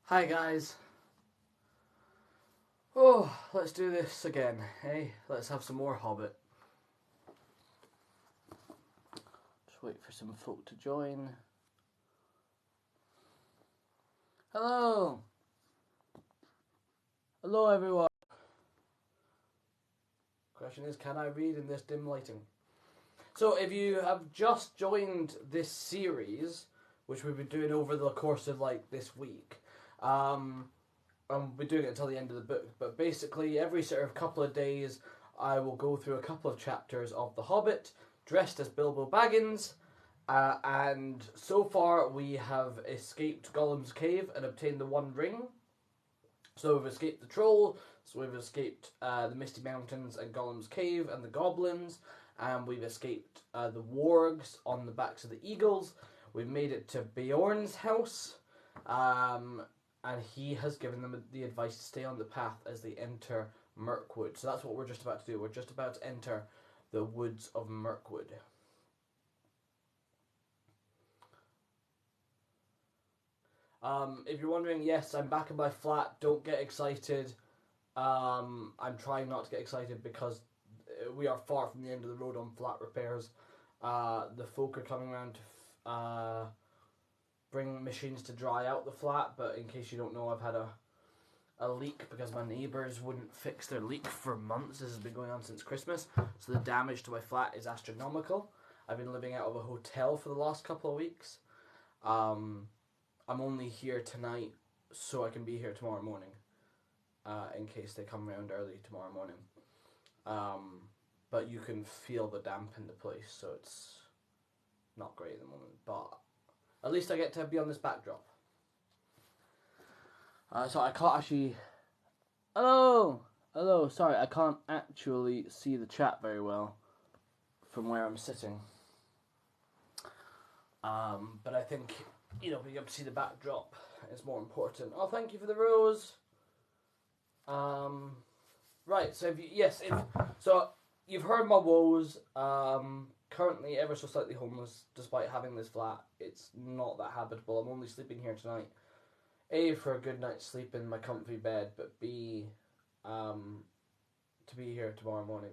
Hi guys. Oh, let's do this again, hey? Let's have some more Hobbit. Just wait for some folk to join. Hello! Hello everyone. Question is, can I read in this dim lighting? So if you have just joined this series, which we've been doing over the course of this week, and we'll be doing it until the end of the book, but basically every sort of couple of days I will go through a couple of chapters of The Hobbit, dressed as Bilbo Baggins, and so far we have escaped Gollum's cave and obtained the One Ring. So we've escaped the troll, so we've escaped the Misty Mountains and Gollum's cave and the goblins, and we've escaped the wargs on the backs of the eagles. We've made it to Beorn's house, and he has given them the advice to stay on the path as they enter Mirkwood. So that's what we're just about to do. We're just about to enter the woods of Mirkwood. If you're wondering, yes, I'm back in my flat. Don't get excited. I'm trying not to get excited because we are far from the end of the road on flat repairs. The folk are coming around to bring machines to dry out the flat, but in case you don't know, I've had a leak because my neighbours wouldn't fix their leak for months. This has been going on since Christmas, so the damage to my flat is astronomical. I've been living out of a hotel for the last couple of weeks. I'm only here tonight so I can be here tomorrow morning, in case they come around early tomorrow morning. But you can feel the damp in the place, so it's not great at the moment, but at least I get to be on this backdrop. So I can't actually... Hello, sorry, I can't actually see the chat very well from where I'm sitting. But I think, being able to see the backdrop is more important. Oh, thank you for the rose. Right, so so you've heard my woes. Currently ever so slightly homeless, despite having this flat. It's not that habitable. I'm only sleeping here tonight. A, for a good night's sleep in my comfy bed, but B, to be here tomorrow morning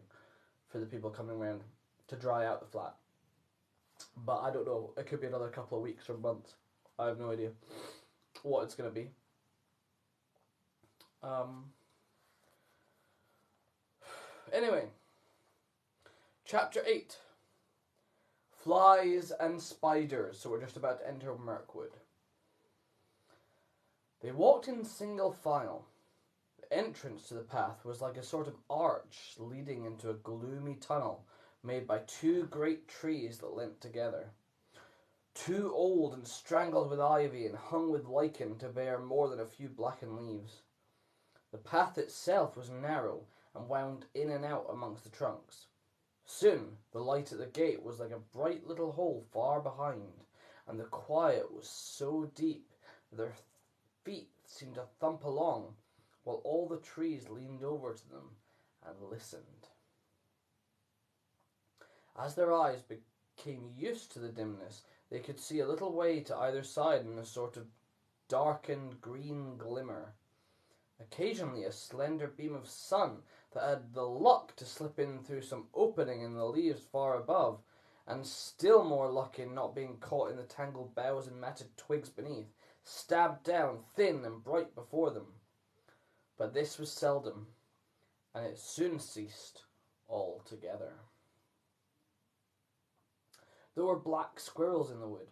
for the people coming around to dry out the flat. But I don't know. It could be another couple of weeks or months. I have no idea what it's going to be. Anyway, Chapter 8. Flies and spiders. So we're just about to enter Mirkwood. They walked in single file. The entrance to the path was like a sort of arch leading into a gloomy tunnel made by two great trees that leant together. Too old and strangled with ivy and hung with lichen to bear more than a few blackened leaves. The path itself was narrow and wound in and out amongst the trunks. Soon the light at the gate was like a bright little hole far behind, and the quiet was so deep that their feet seemed to thump along, while all the trees leaned over to them and listened. As their eyes became used to the dimness, they could see a little way to either side in a sort of darkened green glimmer. Occasionally a slender beam of sun that had the luck to slip in through some opening in the leaves far above, and still more luck in not being caught in the tangled boughs and matted twigs beneath, stabbed down thin and bright before them. But this was seldom, and it soon ceased altogether. There were black squirrels in the wood.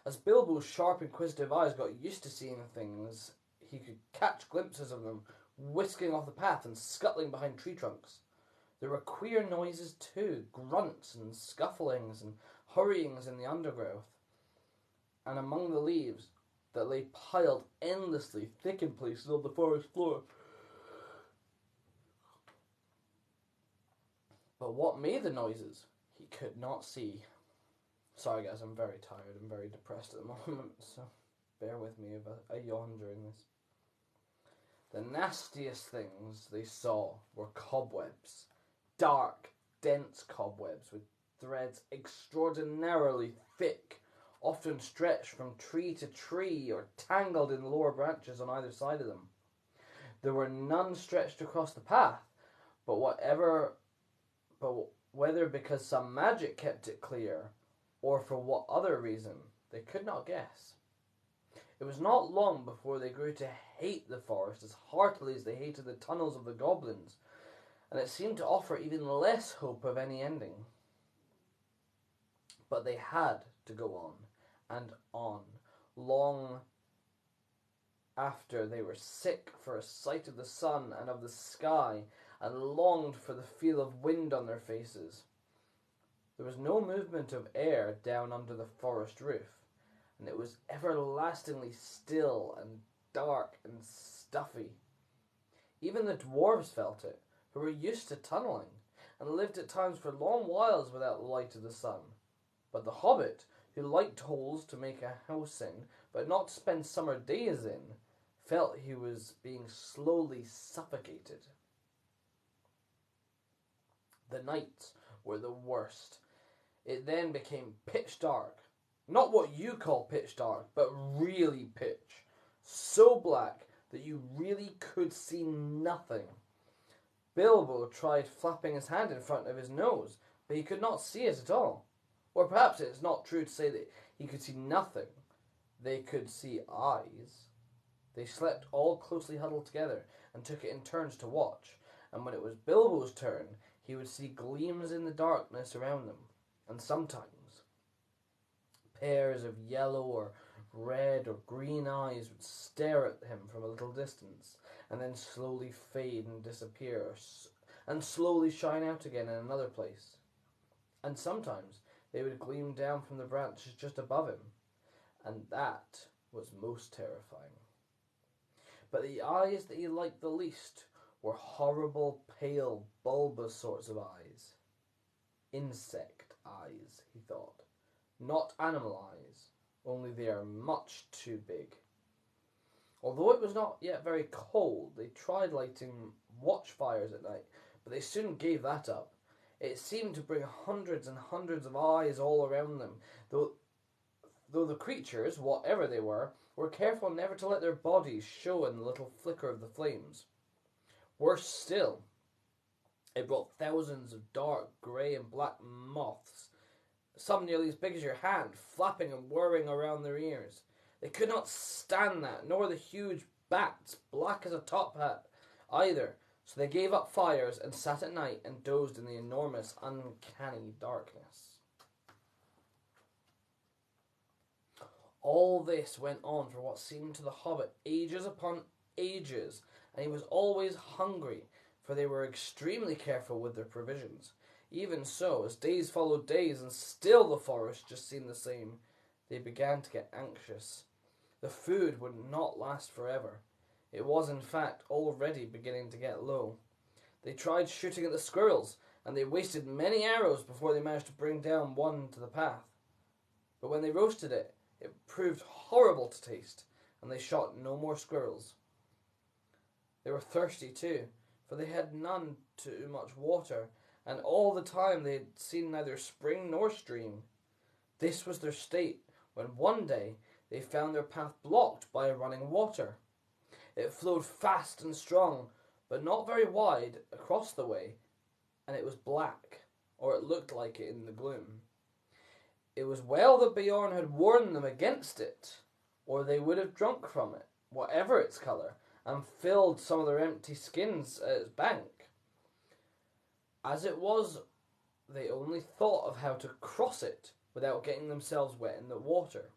As Bilbo's sharp, inquisitive eyes got used to seeing things, he could catch glimpses of them whisking off the path and scuttling behind tree trunks. There were queer noises too, grunts and scufflings and hurryings in the undergrowth, and among the leaves that lay piled endlessly thick in places on the forest floor. But what made the noises, he could not see. Sorry guys, I'm very tired and very depressed at the moment, so bear with me if I yawn during this. The nastiest things they saw were cobwebs. Dark, dense cobwebs with threads extraordinarily thick often stretched from tree to tree or tangled in lower branches on either side of them. There were none stretched across the path, but whether because some magic kept it clear, or for what other reason, they could not guess. It was not long before they grew to hate the forest as heartily as they hated the tunnels of the goblins, and it seemed to offer even less hope of any ending. But they had to go on and on, long after they were sick for a sight of the sun and of the sky, and longed for the feel of wind on their faces. There was no movement of air down under the forest roof, and it was everlastingly still and dark and stuffy. Even the dwarves felt it, who were used to tunnelling, and lived at times for long whiles without the light of the sun. But the Hobbit, who liked holes to make a house in, but not to spend summer days in, felt he was being slowly suffocated. The nights were the worst. It then became pitch dark. Not what you call pitch dark, but really pitch. So black that you really could see nothing. Bilbo tried flapping his hand in front of his nose, but he could not see it at all. Or perhaps it's not true to say that he could see nothing. They could see eyes. They slept all closely huddled together and took it in turns to watch, and when it was Bilbo's turn, he would see gleams in the darkness around them, and sometimes pairs of yellow or red or green eyes would stare at him from a little distance, and then slowly fade and disappear, and slowly shine out again in another place. And sometimes they would gleam down from the branches just above him, and that was most terrifying. But the eyes that he liked the least were horrible, pale, bulbous sorts of eyes. Insect eyes, he thought. Not animal eyes, only they are much too big. Although it was not yet very cold, they tried lighting watchfires at night, but they soon gave that up. It seemed to bring hundreds and hundreds of eyes all around them, though the creatures, whatever they were careful never to let their bodies show in the little flicker of the flames. Worse still, it brought thousands of dark grey and black moths, some nearly as big as your hand, flapping and whirring around their ears. They could not stand that, nor the huge bats, black as a top hat, either, so they gave up fires and sat at night and dozed in the enormous, uncanny darkness. All this went on for what seemed to the Hobbit ages upon ages, and he was always hungry, for they were extremely careful with their provisions. Even so, as days followed days, and still the forest just seemed the same, they began to get anxious. The food would not last forever. It was, in fact, already beginning to get low. They tried shooting at the squirrels, and they wasted many arrows before they managed to bring down one to the path. But when they roasted it, it proved horrible to taste, and they shot no more squirrels. They were thirsty too, for they had none too much water, and all the time they had seen neither spring nor stream. This was their state when one day they found their path blocked by a running water. It flowed fast and strong, but not very wide, across the way, and it was black, or it looked like it in the gloom. It was well that Beorn had warned them against it, or they would have drunk from it, whatever its colour, and filled some of their empty skins at its bank. As it was, they only thought of how to cross it without getting themselves wet in the water.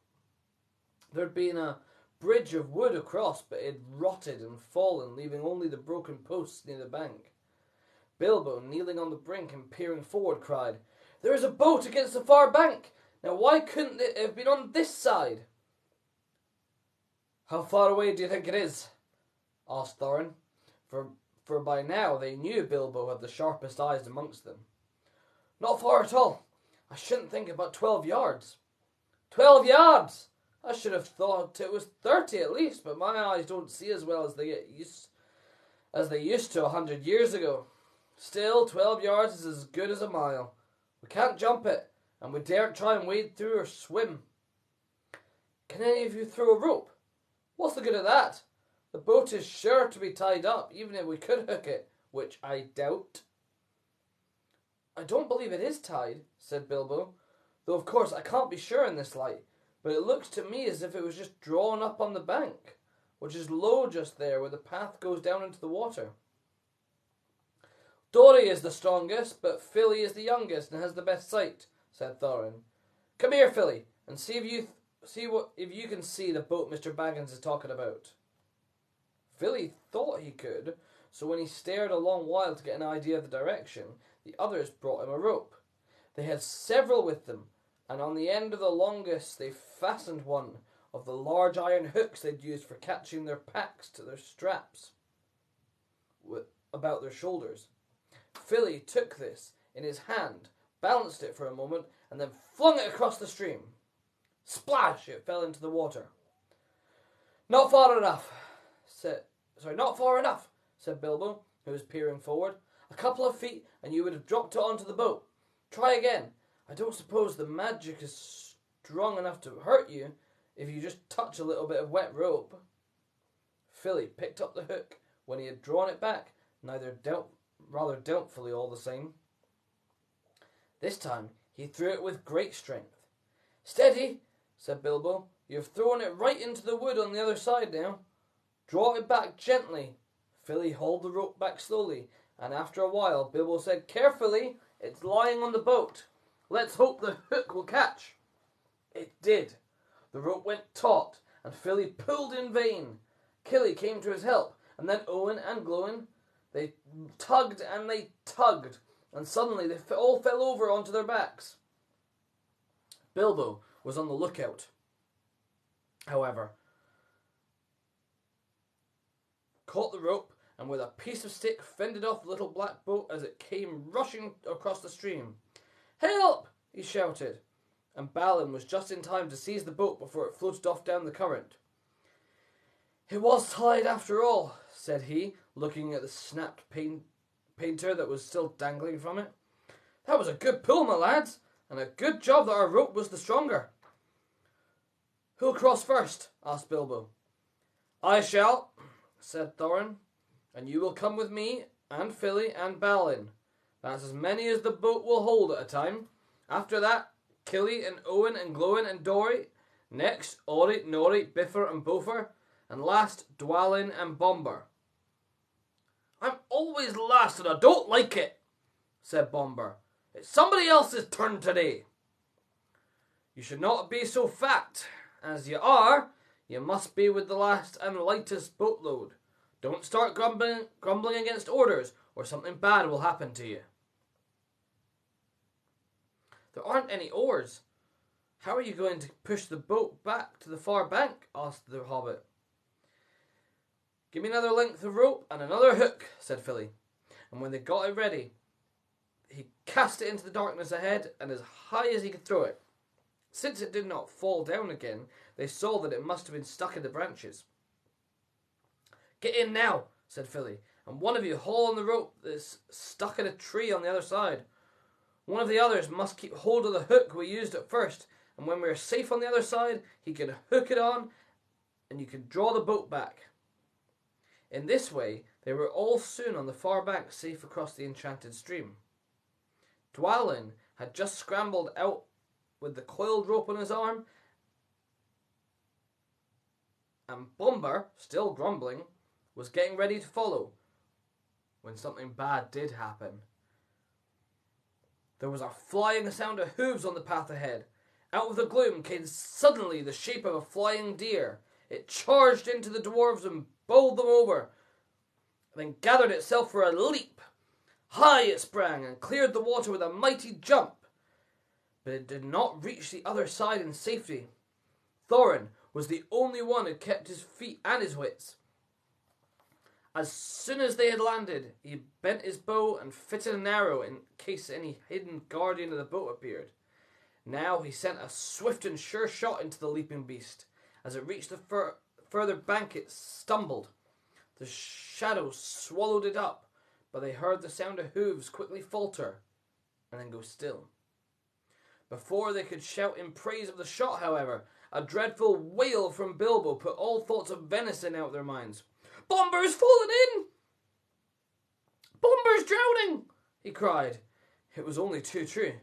There had been a bridge of wood across, but it had rotted and fallen, leaving only the broken posts near the bank. Bilbo, kneeling on the brink and peering forward, cried, "There is a boat against the far bank! Now why couldn't it have been on this side?" "How far away do you think it is?" asked Thorin, for by now they knew Bilbo had the sharpest eyes amongst them. "Not far at all. I shouldn't think about 12 yards. 12 yards! I should have thought it was 30 at least, but my eyes don't see as well as they used to 100 years ago. Still, 12 yards is as good as a mile. We can't jump it, and we daren't try and wade through or swim." Can any of you throw a rope? What's the good of that? The boat is sure to be tied up, even if we could hook it, which I doubt. I don't believe it is tied, said Bilbo, though of course I can't be sure in this light, but it looks to me as if it was just drawn up on the bank, which is low just there where the path goes down into the water. Dory is the strongest, but Philly is the youngest and has the best sight, said Thorin. Come here, Philly, and see if you can see the boat Mr. Baggins is talking about. Philly thought he could, so when he stared a long while to get an idea of the direction, the others brought him a rope. They had several with them, and on the end of the longest they fastened one of the large iron hooks they'd used for catching their packs to their straps about their shoulders. Philly took this in his hand, balanced it for a moment, and then flung it across the stream. Splash! It fell into the water. Not far enough, said Bilbo, who was peering forward. A couple of feet, and you would have dropped it onto the boat. Try again. I don't suppose the magic is strong enough to hurt you if you just touch a little bit of wet rope. Philly picked up the hook when he had drawn it back, rather doubtfully all the same. This time he threw it with great strength. Steady, said Bilbo. You've thrown it right into the wood on the other side now. Draw it back gently. Philly hauled the rope back slowly, and after a while Bilbo said, Carefully, it's lying on the boat. Let's hope the hook will catch. It did. The rope went taut, and Philly pulled in vain. Killy came to his help, and then Owen and Glowin. They tugged, and suddenly they all fell over onto their backs. Bilbo was on the lookout, however, caught the rope, and with a piece of stick fended off the little black boat as it came rushing across the stream. Help! He shouted, and Balin was just in time to seize the boat before it floated off down the current. It was tied after all, said he, looking at the snapped painter that was still dangling from it. That was a good pull, my lads, and a good job that our rope was the stronger. Who'll cross first? Asked Bilbo. I shall, said Thorin, and you will come with me, and Philly, and Balin. That's as many as the boat will hold at a time. After that, Killy and Owen and Glowin and Dory. Next, Ori, Nori, Biffer and Bofer. And last, Dwalin and Bomber. I'm always last and I don't like it, said Bomber. It's somebody else's turn today. You should not be so fat. As you are, you must be with the last and lightest boatload. Don't start grumbling against orders, or something bad will happen to you. There aren't any oars. How are you going to push the boat back to the far bank? Asked the Hobbit. Give me another length of rope and another hook, said Philly. And when they got it ready, he cast it into the darkness ahead and as high as he could throw it. Since it did not fall down again, they saw that it must have been stuck in the branches. Get in now, said Philly, and one of you haul on the rope that's stuck in a tree on the other side. One of the others must keep hold of the hook we used at first, and when we are safe on the other side, he can hook it on, and you can draw the boat back. In this way, they were all soon on the far bank, safe across the enchanted stream. Dwalin had just scrambled out with the coiled rope on his arm, and Bomber, still grumbling, was getting ready to follow, when something bad did happen. There was a flying sound of hooves on the path ahead. Out of the gloom came suddenly the shape of a flying deer. It charged into the dwarves and bowled them over, and then gathered itself for a leap. High it sprang and cleared the water with a mighty jump, but it did not reach the other side in safety. Thorin was the only one who kept his feet and his wits. As soon as they had landed, he bent his bow and fitted an arrow in case any hidden guardian of the boat appeared. Now he sent a swift and sure shot into the leaping beast. As it reached the further bank, it stumbled. The shadows swallowed it up, but they heard the sound of hooves quickly falter and then go still. Before they could shout in praise of the shot, however, A dreadful wail from Bilbo put all thoughts of venison out of their minds. "Bomber's fallen in! Bomber's drowning!" he cried. It was only too true.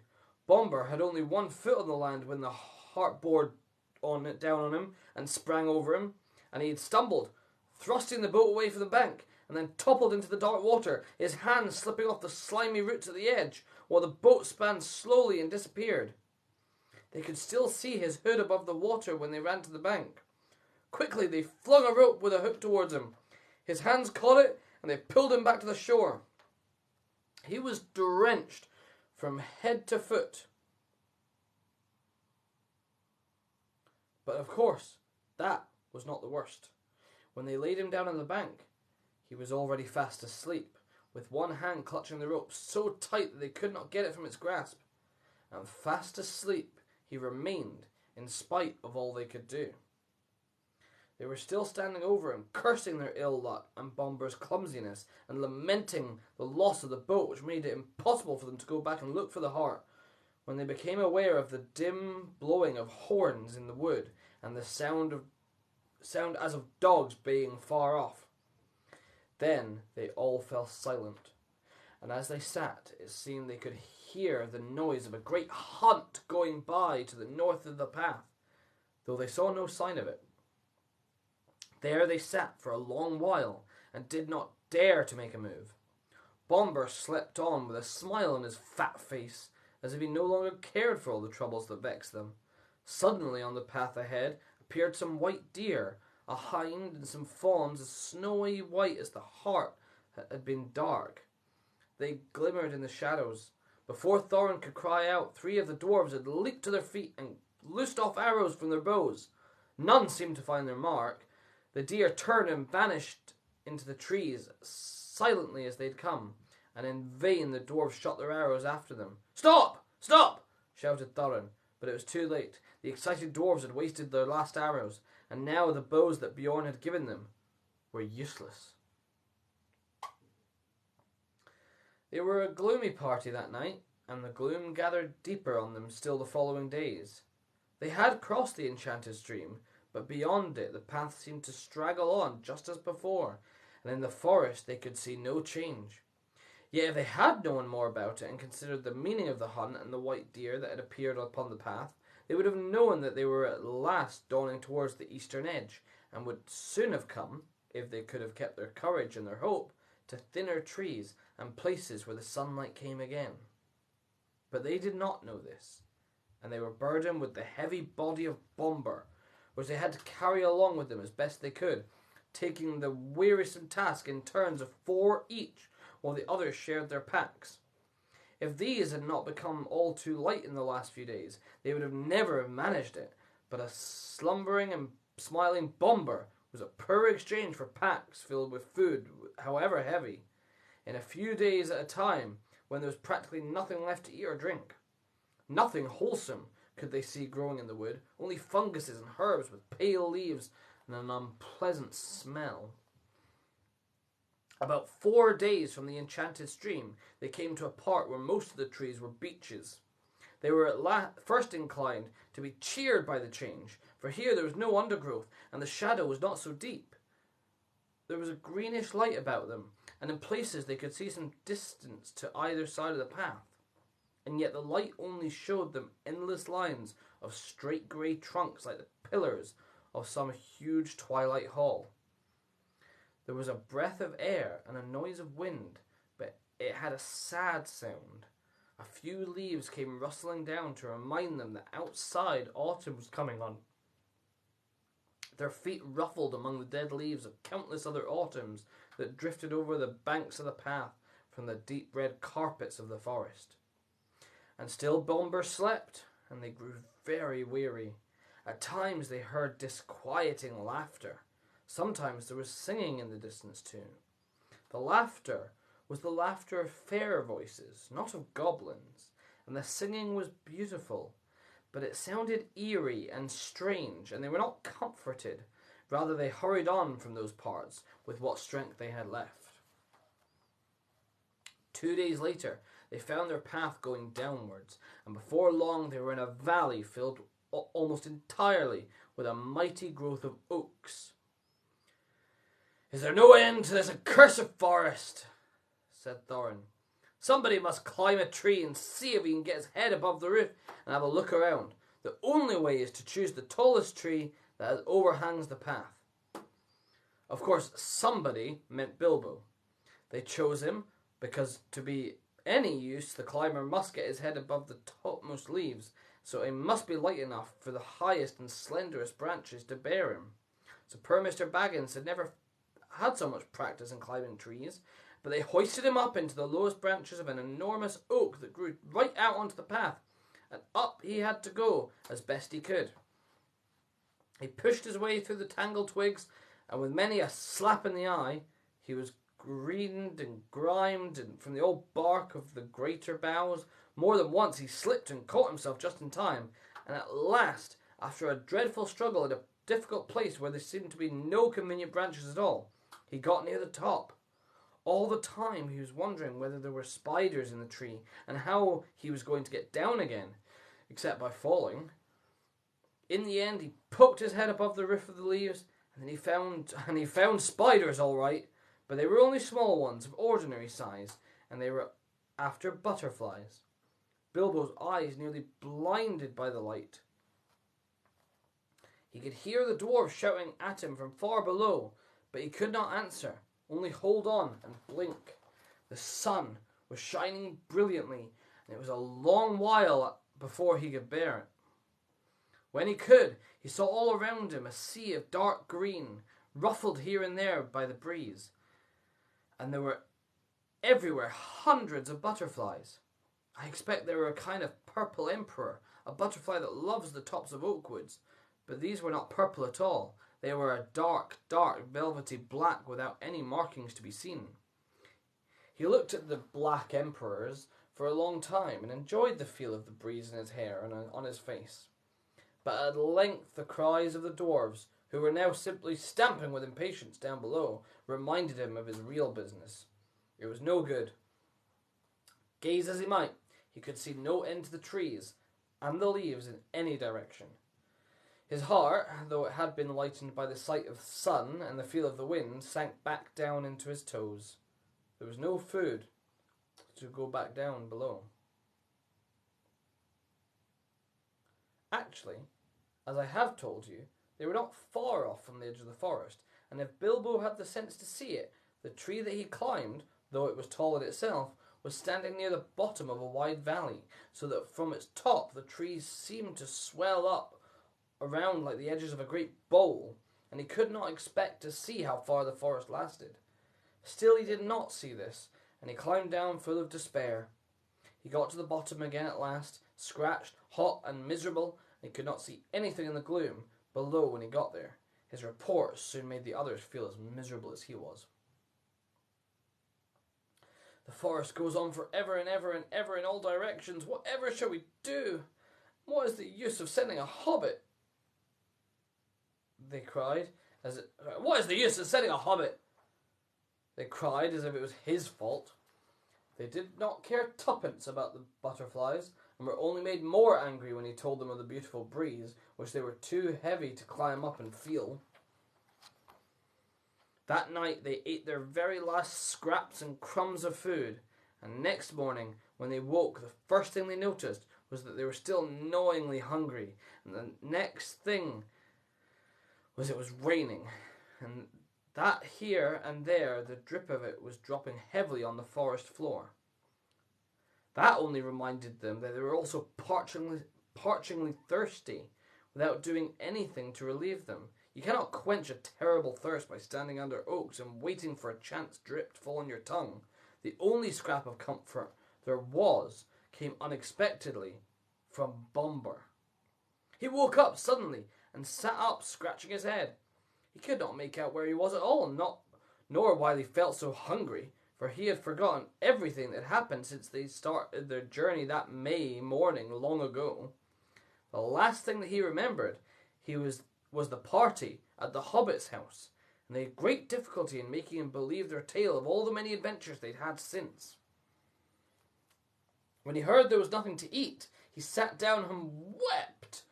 Bomber had only 1 foot on the land when the heart bore down on him and sprang over him, and he had stumbled, thrusting the boat away from the bank, and then toppled into the dark water, his hands slipping off the slimy roots at the edge, while the boat span slowly and disappeared. They could still see his hood above the water when they ran to the bank. Quickly they flung a rope with a hook towards him. His hands caught it, and they pulled him back to the shore. He was drenched from head to foot. But of course, that was not the worst. When they laid him down on the bank, he was already fast asleep, with one hand clutching the rope so tight that they could not get it from its grasp. And fast asleep he remained, in spite of all they could do. They were still standing over him, cursing their ill luck and Bomber's clumsiness, and lamenting the loss of the boat, which made it impossible for them to go back and look for the heart, when they became aware of the dim blowing of horns in the wood, and the sound as of dogs baying far off. Then they all fell silent, and as they sat, it seemed they could hear the noise of a great hunt going by to the north of the path, though they saw no sign of it. There they sat for a long while, and did not dare to make a move. Bomber slept on with a smile on his fat face, as if he no longer cared for all the troubles that vexed them. Suddenly on the path ahead appeared some white deer, a hind and some fawns as snowy white as the heart had been dark. They glimmered in the shadows. Before Thorin could cry out, 3 of the dwarves had leaped to their feet and loosed off arrows from their bows. None seemed to find their mark. The deer turned and vanished into the trees, silently as they'd come, and in vain the dwarves shot their arrows after them. "Stop! Stop!" shouted Thorin, but it was too late. The excited dwarves had wasted their last arrows, and now the bows that Bjorn had given them were useless. They were a gloomy party that night, and the gloom gathered deeper on them still the following days. They had crossed the enchanted stream, but beyond it the path seemed to straggle on just as before, and in the forest they could see no change. Yet if they had known more about it and considered the meaning of the hunt and the white deer that had appeared upon the path, they would have known that they were at last dawning towards the eastern edge, and would soon have come, if they could have kept their courage and their hope, to thinner trees and places where the sunlight came again. But they did not know this, and they were burdened with the heavy body of Bomber, which they had to carry along with them as best they could, taking the wearisome task in turns of 4 each, while the others shared their packs. If these had not become all too light in the last few days, they would have never managed it, but a slumbering and smiling Bomber was a poor exchange for packs filled with food, however heavy, in a few days at a time, when there was practically nothing left to eat or drink. Nothing wholesome could they see growing in the wood, only funguses and herbs with pale leaves and an unpleasant smell. About 4 days from the enchanted stream, they came to a part where most of the trees were beeches. They were at first inclined to be cheered by the change, for here there was no undergrowth, and the shadow was not so deep. There was a greenish light about them, and in places they could see some distance to either side of the path. And yet the light only showed them endless lines of straight grey trunks like the pillars of some huge twilight hall. There was a breath of air and a noise of wind, but it had a sad sound. A few leaves came rustling down to remind them that outside autumn was coming on. Their feet ruffled among the dead leaves of countless other autumns that drifted over the banks of the path from the deep red carpets of the forest. And still Bomber slept, and they grew very weary. At times they heard disquieting laughter. Sometimes there was singing in the distance too. The laughter was the laughter of fair voices, not of goblins, and the singing was beautiful, but it sounded eerie and strange, and they were not comforted. Rather, they hurried on from those parts with what strength they had left. 2 days later, they found their path going downwards, and before long they were in a valley filled almost entirely with a mighty growth of oaks. "Is there no end to this accursed forest?" said Thorin. "Somebody must climb a tree and see if he can get his head above the roof and have a look around. The only way is to choose the tallest tree that overhangs the path." Of course, somebody meant Bilbo. They chose him because to be any use, the climber must get his head above the topmost leaves, so it must be light enough for the highest and slenderest branches to bear him. So poor Mr. Baggins had never had so much practice in climbing trees, but they hoisted him up into the lowest branches of an enormous oak that grew right out onto the path, and up he had to go as best he could. He pushed his way through the tangled twigs, and with many a slap in the eye, he was greened and grimed and from the old bark of the greater boughs. More than once he slipped and caught himself just in time, and at last, after a dreadful struggle at a difficult place where there seemed to be no convenient branches at all, he got near the top. All the time he was wondering whether there were spiders in the tree and how he was going to get down again, except by falling. In the end, he poked his head above the roof of the leaves, and then he found spiders all right, but they were only small ones of ordinary size, and they were after butterflies. Bilbo's eyes nearly blinded by the light. He could hear the dwarves shouting at him from far below, but he could not answer, only hold on and blink. The sun was shining brilliantly, and it was a long while before he could bear it. When he could, he saw all around him a sea of dark green, ruffled here and there by the breeze, and there were everywhere hundreds of butterflies. I expect they were a kind of purple emperor, a butterfly that loves the tops of oak woods, but these were not purple at all. They were a dark, dark, velvety black without any markings to be seen. He looked at the black emperors for a long time and enjoyed the feel of the breeze in his hair and on his face. But at length the cries of the dwarves, who were now simply stamping with impatience down below, reminded him of his real business. It was no good. Gaze as he might, he could see no end to the trees and the leaves in any direction. His heart, though it had been lightened by the sight of the sun and the feel of the wind, sank back down into his toes. There was no food to go back down below. Actually, as I have told you, they were not far off from the edge of the forest, and if Bilbo had the sense to see it, the tree that he climbed, though it was tall in itself, was standing near the bottom of a wide valley, so that from its top the trees seemed to swell up around like the edges of a great bowl, and he could not expect to see how far the forest lasted. Still he did not see this, and he climbed down full of despair. He got to the bottom again at last, scratched, hot and miserable, and he could not see anything in the gloom below when he got there. His report soon made the others feel as miserable as he was. "The forest goes on for ever and ever and ever in all directions. Whatever shall we do? What is the use of sending a hobbit?" They cried, "What is the use of sending a hobbit?" They cried as if it was his fault. They did not care tuppence about the butterflies, and were only made more angry when he told them of the beautiful breeze, which they were too heavy to climb up and feel. That night they ate their very last scraps and crumbs of food, and next morning, when they woke, the first thing they noticed was that they were still gnawingly hungry, and the next thing was it was raining, and that here and there the drip of it was dropping heavily on the forest floor. That only reminded them that they were also parchingly thirsty, without doing anything to relieve them. You cannot quench a terrible thirst by standing under oaks and waiting for a chance drip to fall on your tongue. The only scrap of comfort there was came unexpectedly from Bomber. He woke up suddenly and sat up, scratching his head. He could not make out where he was at all, nor why he felt so hungry, for he had forgotten everything that had happened since they started their journey that May morning long ago. The last thing that he remembered was the party at the Hobbit's house, and they had great difficulty in making him believe their tale of all the many adventures they'd had since. When he heard there was nothing to eat, he sat down and wept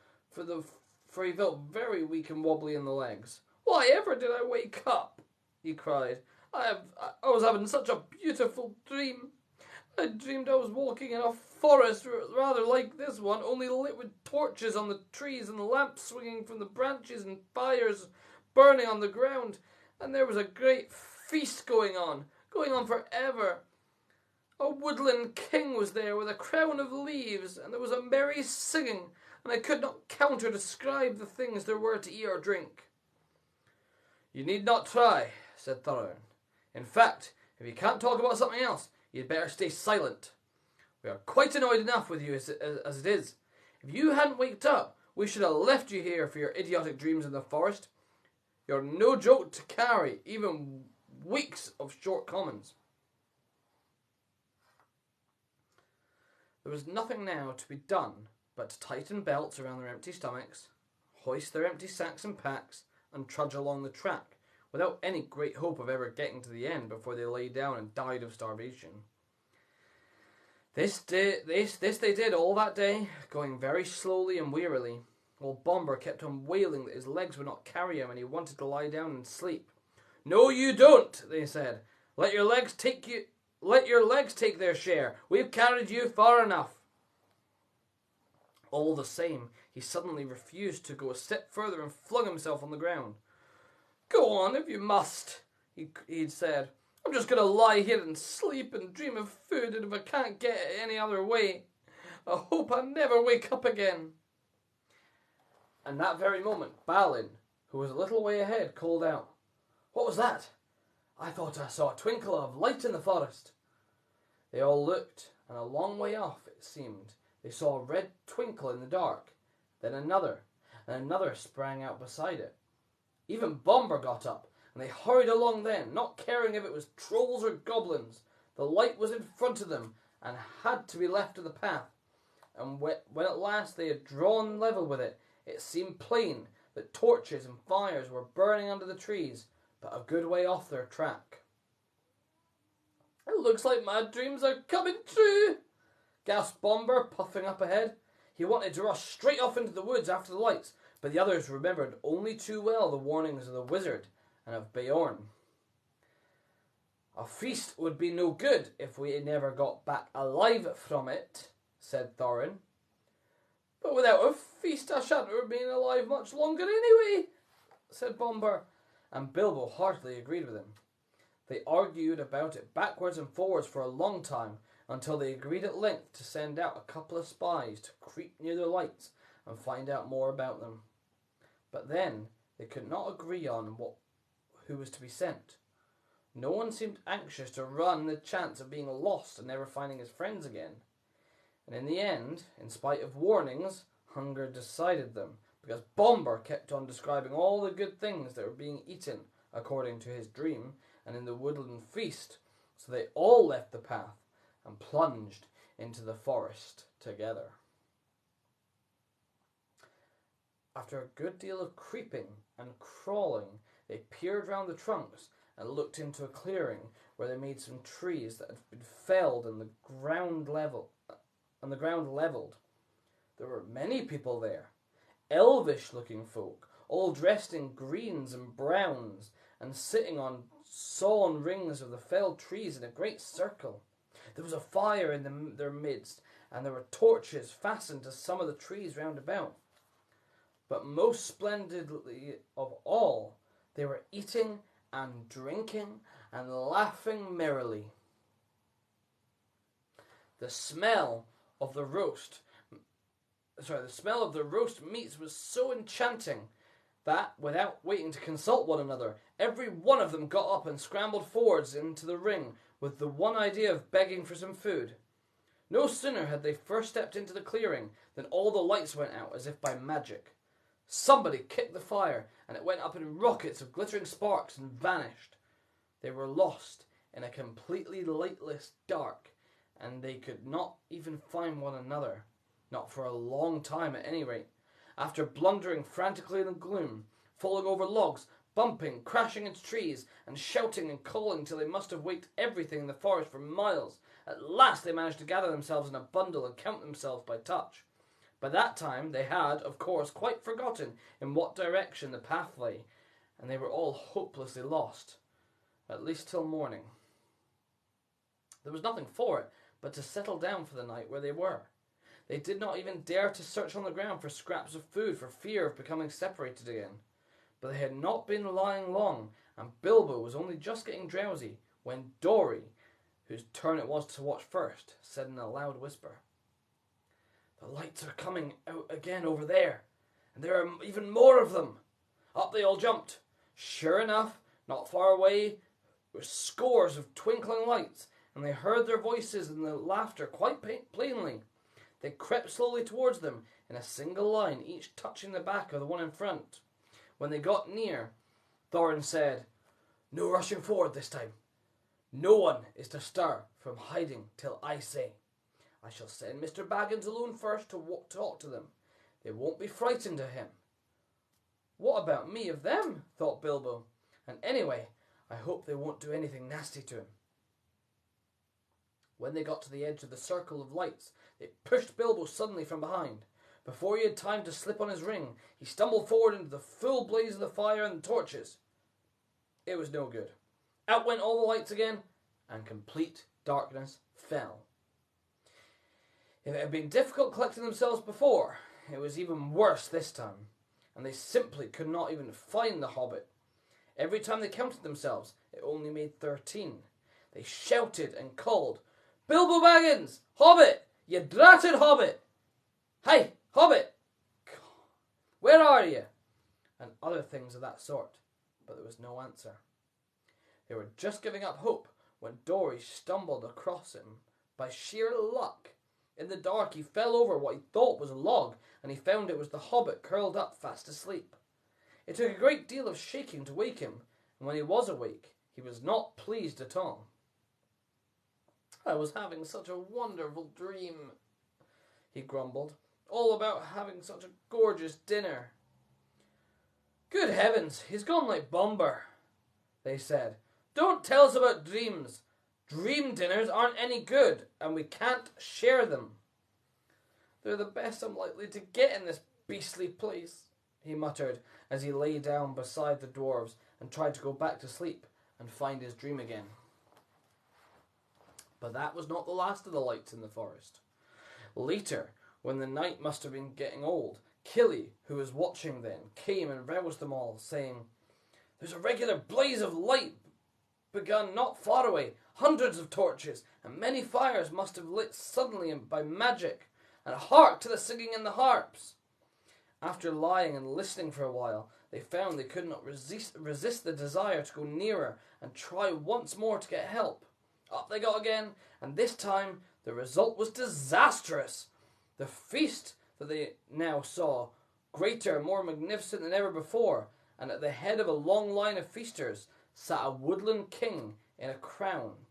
for he felt very weak and wobbly in the legs. "Why ever did I wake up?" he cried. I was having such a beautiful dream. I dreamed I was walking in a forest rather like this one, only lit with torches on the trees and lamps swinging from the branches and fires burning on the ground. And there was a great feast going on forever. A woodland king was there with a crown of leaves, and there was a merry singing, and I could not count or describe the things there were to eat or drink. "You need not try," said Thorin. "In fact, if you can't talk about something else, you'd better stay silent. We are quite annoyed enough with you as it is. If you hadn't waked up, we should have left you here for your idiotic dreams in the forest. You're no joke to carry, even weeks of short commons." There was nothing now to be done but to tighten belts around their empty stomachs, hoist their empty sacks and packs, and trudge along the track, without any great hope of ever getting to the end before they lay down and died of starvation. This they did all that day, going very slowly and wearily, while Bomber kept on wailing that his legs would not carry him and he wanted to lie down and sleep. "No, you don't," they said. Let your legs take their share. We've carried you far enough." All the same, he suddenly refused to go a step further and flung himself on the ground. "Go on if you must," he'd said. "I'm just going to lie here and sleep and dream of food, and if I can't get it any other way, I hope I never wake up again." And that very moment, Balin, who was a little way ahead, called out, "What was that? I thought I saw a twinkle of light in the forest." They all looked, and a long way off, it seemed, they saw a red twinkle in the dark. Then another, and another sprang out beside it. Even Bomber got up, and they hurried along then, not caring if it was trolls or goblins. The light was in front of them, and had to be left to the path. And when at last they had drawn level with it, it seemed plain that torches and fires were burning under the trees, but a good way off their track. "It looks like my dreams are coming true," gasped Bomber, puffing up ahead. He wanted to rush straight off into the woods after the lights, but the others remembered only too well the warnings of the wizard and of Beorn. "A feast would be no good if we never got back alive from it," said Thorin. "But without a feast I shan't remain alive much longer anyway," said Bomber, and Bilbo heartily agreed with him. They argued about it backwards and forwards for a long time, until they agreed at length to send out a couple of spies to creep near the lights and find out more about them. But then they could not agree on who was to be sent. No one seemed anxious to run the chance of being lost and never finding his friends again. And in the end, in spite of warnings, hunger decided them, because Bomber kept on describing all the good things that were being eaten, according to his dream, and in the woodland feast, so they all left the path and plunged into the forest together. After a good deal of creeping and crawling, they peered round the trunks and looked into a clearing where they made some trees that had been felled and the ground levelled. There were many people there, elvish-looking folk, all dressed in greens and browns, and sitting on sawn rings of the felled trees in a great circle. There was a fire in their midst, and there were torches fastened to some of the trees round about. But most splendidly of all, they were eating and drinking and laughing merrily. The smell of the roast meats was so enchanting that, without waiting to consult one another, every one of them got up and scrambled forwards into the ring with the one idea of begging for some food. No sooner had they first stepped into the clearing than all the lights went out as if by magic. Somebody kicked the fire, and it went up in rockets of glittering sparks and vanished. They were lost in a completely lightless dark, and they could not even find one another, not for a long time at any rate. After blundering frantically in the gloom, falling over logs, bumping, crashing into trees, and shouting and calling till they must have waked everything in the forest for miles, at last they managed to gather themselves in a bundle and count themselves by touch. By that time they had, of course, quite forgotten in what direction the path lay, and they were all hopelessly lost, at least till morning. There was nothing for it but to settle down for the night where they were. They did not even dare to search on the ground for scraps of food for fear of becoming separated again. But they had not been lying long, and Bilbo was only just getting drowsy when Dory, whose turn it was to watch first, said in a loud whisper, "The lights are coming out again over there, and there are even more of them." Up they all jumped. Sure enough, not far away were scores of twinkling lights, and they heard their voices and the laughter quite plainly. They crept slowly towards them in a single line, each touching the back of the one in front. When they got near, Thorin said, "No rushing forward this time. No one is to stir from hiding till I say. I shall send Mr. Baggins alone first to talk to them. They won't be frightened of him." "What about me of them?" thought Bilbo. "And anyway, I hope they won't do anything nasty to him." When they got to the edge of the circle of lights, they pushed Bilbo suddenly from behind. Before he had time to slip on his ring, he stumbled forward into the full blaze of the fire and the torches. It was no good. Out went all the lights again, and complete darkness fell. If it had been difficult collecting themselves before, it was even worse this time, and they simply could not even find the Hobbit. Every time they counted themselves, it only made 13. They shouted and called, "Bilbo Baggins! Hobbit! You dratted Hobbit! Hey, Hobbit! Where are you?" And other things of that sort, but there was no answer. They were just giving up hope when Dory stumbled across him by sheer luck. In the dark he fell over what he thought was a log, and he found it was the Hobbit curled up fast asleep. It took a great deal of shaking to wake him, and when he was awake, he was not pleased at all. "I was having such a wonderful dream," he grumbled, "all about having such a gorgeous dinner." "Good heavens, he's gone like Bomber," they said. "Don't tell us about dreams. Dream dinners aren't any good, and we can't share them." "They're the best I'm likely to get in this beastly place," he muttered as he lay down beside the dwarves and tried to go back to sleep and find his dream again. But that was not the last of the lights in the forest. Later, when the night must have been getting old, Killy, who was watching then, came and roused them all, saying, "There's a regular blaze of light begun not far away. Hundreds of torches, and many fires must have lit suddenly by magic, and hark to the singing in the harps." After lying and listening for a while, they found they could not resist the desire to go nearer and try once more to get help. Up they got again, and this time the result was disastrous. The feast that they now saw, greater and more magnificent than ever before, and at the head of a long line of feasters sat a woodland king in a crown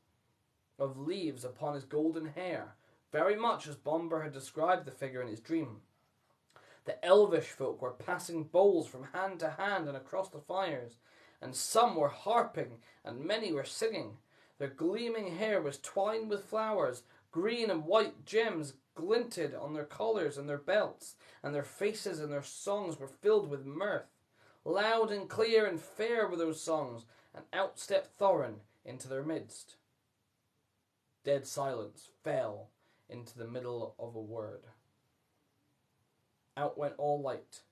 of leaves upon his golden hair, very much as Bomber had described the figure in his dream. The elvish folk were passing bowls from hand to hand and across the fires, and some were harping and many were singing. Their gleaming hair was twined with flowers, green and white gems glinted on their collars and their belts, and their faces and their songs were filled with mirth. Loud and clear and fair were those songs, and out stepped Thorin into their midst. Dead silence fell into the middle of a word. Out went all light.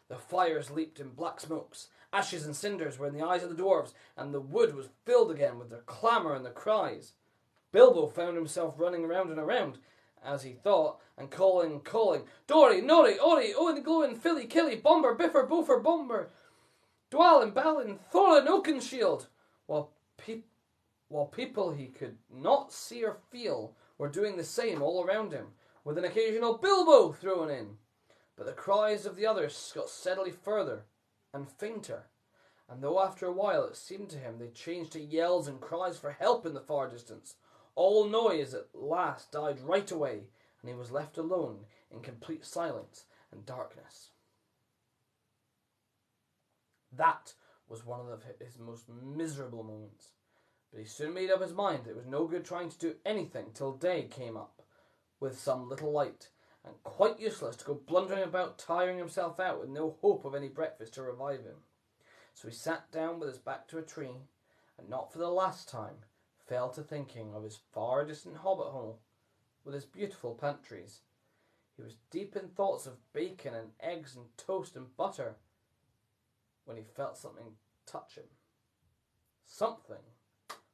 The fires leaped in black smokes. Ashes and cinders were in the eyes of the dwarves, and the wood was filled again with their clamour and their cries. Bilbo found himself running round and around, as he thought, and calling, "Dory, Nori, Ori, Owen, Glowin, Filly, Killy, Bomber, Biffer, Bofer, Bomber, Dwalin, Balin, Thorin, Oakenshield," while people he could not see or feel were doing the same all around him, with an occasional "Bilbo" thrown in. But the cries of the others got steadily further and fainter, and though after a while it seemed to him they changed to yells and cries for help in the far distance, all noise at last died right away, and he was left alone in complete silence and darkness. That was one of his most miserable moments, but he soon made up his mind it was no good trying to do anything till day came up with some little light, and quite useless to go blundering about tiring himself out with no hope of any breakfast to revive him. So he sat down with his back to a tree, and not for the last time fell to thinking of his far distant hobbit hole with his beautiful pantries. He was deep in thoughts of bacon and eggs and toast and butter when he felt something touch him. Something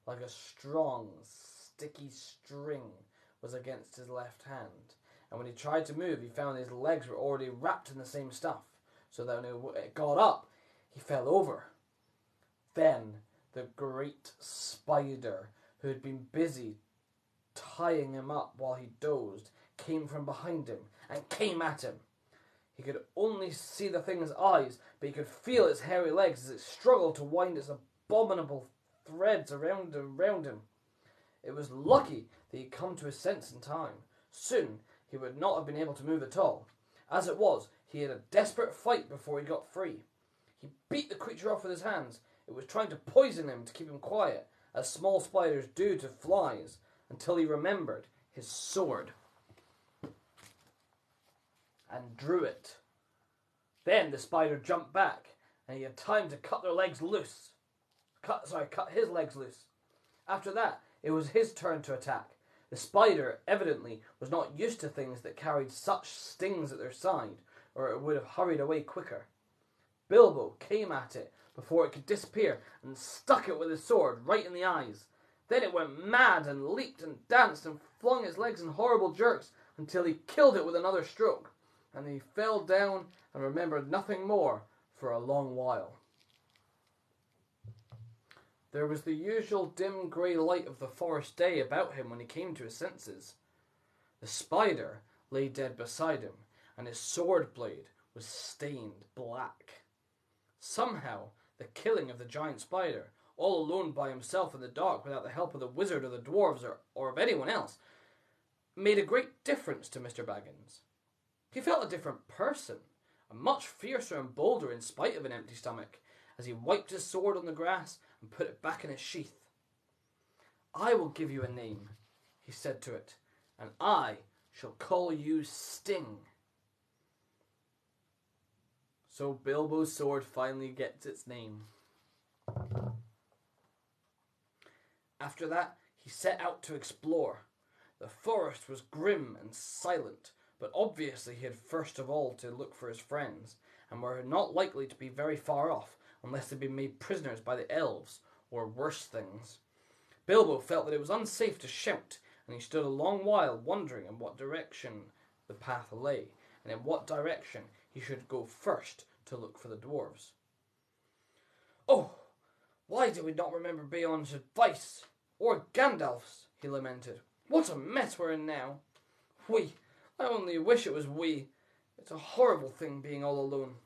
like a strong, sticky string was against his left hand, and when he tried to move, he found his legs were already wrapped in the same stuff, so that when it got up, he fell over. Then the great spider, who had been busy tying him up while he dozed, came from behind him and came at him. He could only see the thing's eyes, but he could feel its hairy legs as it struggled to wind its abominable threads around him. It was lucky that he had come to his sense in time. Soon he would not have been able to move at all. As it was, he had a desperate fight before he got free. He beat the creature off with his hands. It was trying to poison him to keep him quiet, as small spiders do to flies, until he remembered his sword and drew it. Then the spider jumped back, and he had time to cut his legs loose. After that, it was his turn to attack. The spider evidently was not used to things that carried such stings at their side, or it would have hurried away quicker. Bilbo came at it before it could disappear and stuck it with his sword right in the eyes. Then it went mad and leaped and danced and flung its legs in horrible jerks until he killed it with another stroke, and he fell down and remembered nothing more for a long while. There was the usual dim grey light of the forest day about him when he came to his senses. The spider lay dead beside him, and his sword blade was stained black. Somehow, the killing of the giant spider, all alone by himself in the dark without the help of the wizard or the dwarves or of anyone else, made a great difference to Mr. Baggins. He felt a different person, a much fiercer and bolder in spite of an empty stomach, as he wiped his sword on the grass and put it back in its sheath. "I will give you a name," he said to it, "and I shall call you Sting." So Bilbo's sword finally gets its name. After that, he set out to explore. The forest was grim and silent, but obviously he had first of all to look for his friends, and were not likely to be very far off unless they'd been made prisoners by the elves, or worse things. Bilbo felt that it was unsafe to shout, and he stood a long while wondering in what direction the path lay, and in what direction he should go first to look for the dwarves. "Oh, why did we not remember Beorn's advice, or Gandalf's?" he lamented. "What a mess we're in now. I only wish it was we. It's a horrible thing being all alone."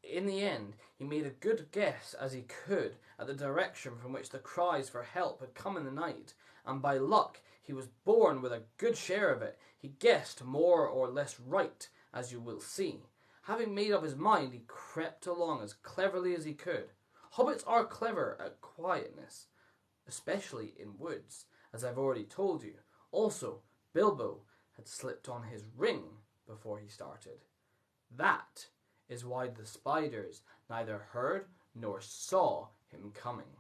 In the end, he made a good guess as he could at the direction from which the cries for help had come in the night, and by luck he was born with a good share of it. He guessed more or less right, as you will see. Having made up his mind, he crept along as cleverly as he could. Hobbits are clever at quietness, especially in woods, as I've already told you. Also, Bilbo had slipped on his ring before he started. That is why the spiders neither heard nor saw him coming.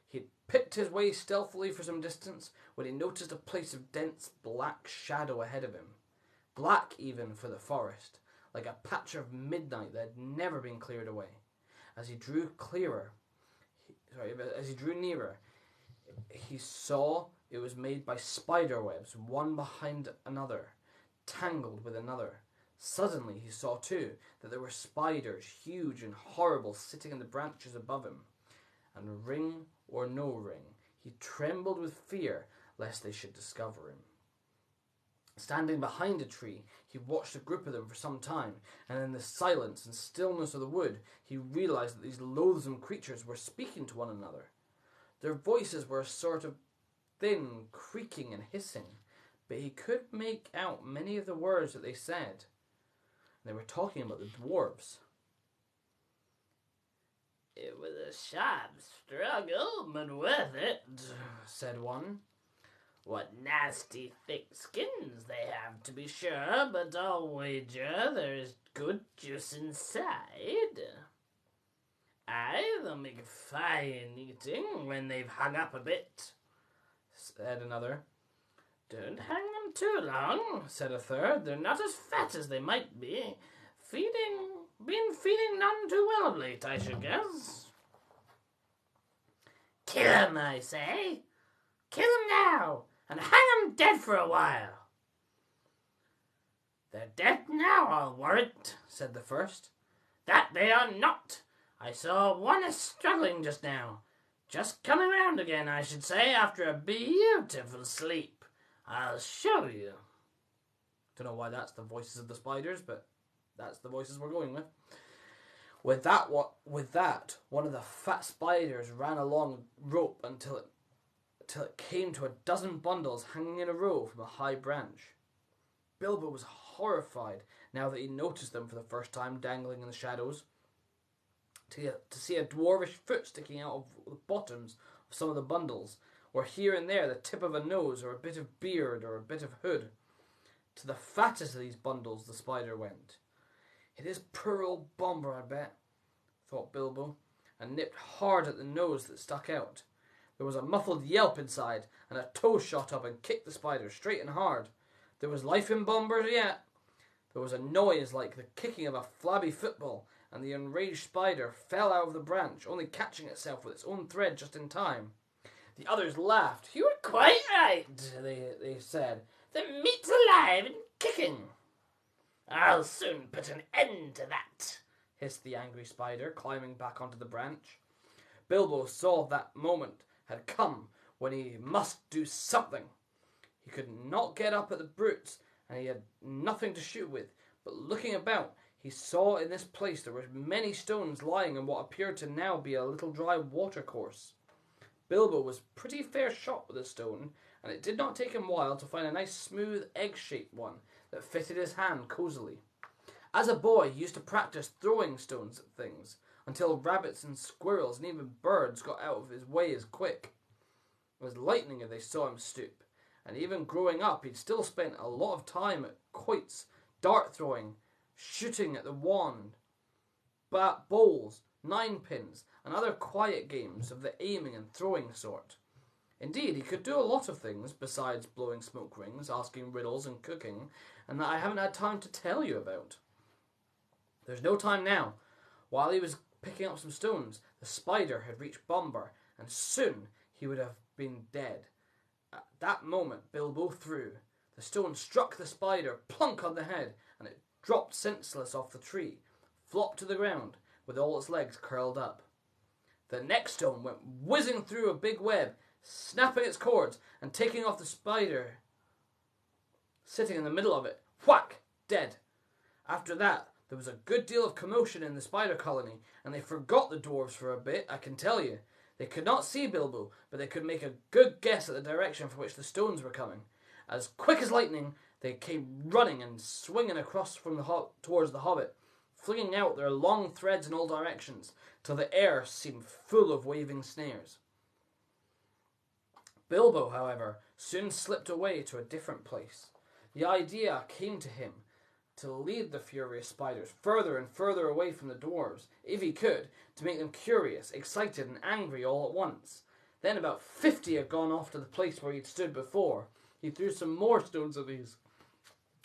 He had picked his way stealthily for some distance when he noticed a place of dense black shadow ahead of him. Black even for the forest, like a patch of midnight that had never been cleared away. As he drew nearer, he saw it was made by spider webs, one behind another, tangled with another. Suddenly he saw, too, that there were spiders, huge and horrible, sitting in the branches above him. And ring or no ring, he trembled with fear lest they should discover him. Standing behind a tree, he watched a group of them for some time, and in the silence and stillness of the wood, he realized that these loathsome creatures were speaking to one another. Their voices were a sort of thin creaking and hissing, but he could make out many of the words that they said. They were talking about the dwarves. "It was a sharp struggle, but worth it," said one. What nasty thick skins they have, to be sure, but I'll wager there is good juice inside. Aye, they'll make fine eating when they've hung up a bit, said another. Don't hang them too long, said a third. They're not as fat as they might be. Been feeding none too well of late, I should guess. Kill 'em, I say. Kill 'em now, and hang 'em dead for a while. They're dead now, I'll warrant, said the first. That they are not. I saw one is struggling just now. Just coming round again, I should say, after a beautiful sleep. I'll show you. Don't know why that's the voices of the spiders, but that's the voices we're going with. With that, one of the fat spiders ran along a rope until it came to a dozen bundles hanging in a row from a high branch. Bilbo was horrified now that he noticed them for the first time dangling in the shadows. To see a dwarvish foot sticking out of the bottoms of some of the bundles, or here and there the tip of a nose or a bit of beard or a bit of hood. To the fattest of these bundles the spider went. It is poor old Bomber, I bet, thought Bilbo, and nipped hard at the nose that stuck out. There was a muffled yelp inside, and a toe shot up and kicked the spider straight and hard. There was life in Bomber yet. There was a noise like the kicking of a flabby football, and the enraged spider fell out of the branch, only catching itself with its own thread just in time. The others laughed. You were quite right, they said. The meat's alive and kicking. I'll soon put an end to that, hissed the angry spider, climbing back onto the branch. Bilbo saw that moment had come when he must do something. He could not get up at the brutes, and he had nothing to shoot with, but looking about, he saw in this place there were many stones lying in what appeared to now be a little dry watercourse. Bilbo was pretty fair shot with a stone, and it did not take him a while to find a nice smooth egg-shaped one that fitted his hand cosily. As a boy, he used to practice throwing stones at things, until rabbits and squirrels and even birds got out of his way as quick. It was lightning if they saw him stoop, and even growing up he'd still spent a lot of time at quoits, dart throwing, shooting at the wand, bowls, ninepins, and other quiet games of the aiming and throwing sort. Indeed, he could do a lot of things besides blowing smoke rings, asking riddles, and cooking, and that I haven't had time to tell you about. There's no time now. While he was picking up some stones, the spider had reached Bomber, and soon he would have been dead. At that moment, Bilbo threw. The stone struck the spider plunk on the head, and it dropped senseless off the tree, flopped to the ground, with all its legs curled up. The next stone went whizzing through a big web, snapping its cords and taking off the spider sitting in the middle of it. Whack! Dead. After that, there was a good deal of commotion in the spider colony, and they forgot the dwarves for a bit, I can tell you. They could not see Bilbo, but they could make a good guess at the direction from which the stones were coming. As quick as lightning, they came running and swinging across from towards the Hobbit, flinging out their long threads in all directions, till the air seemed full of waving snares. Bilbo, however, soon slipped away to a different place. The idea came to him to lead the furious spiders further and further away from the dwarves, if he could, to make them curious, excited, and angry all at once. Then about 50 had gone off to the place where he'd stood before. He threw some more stones at these,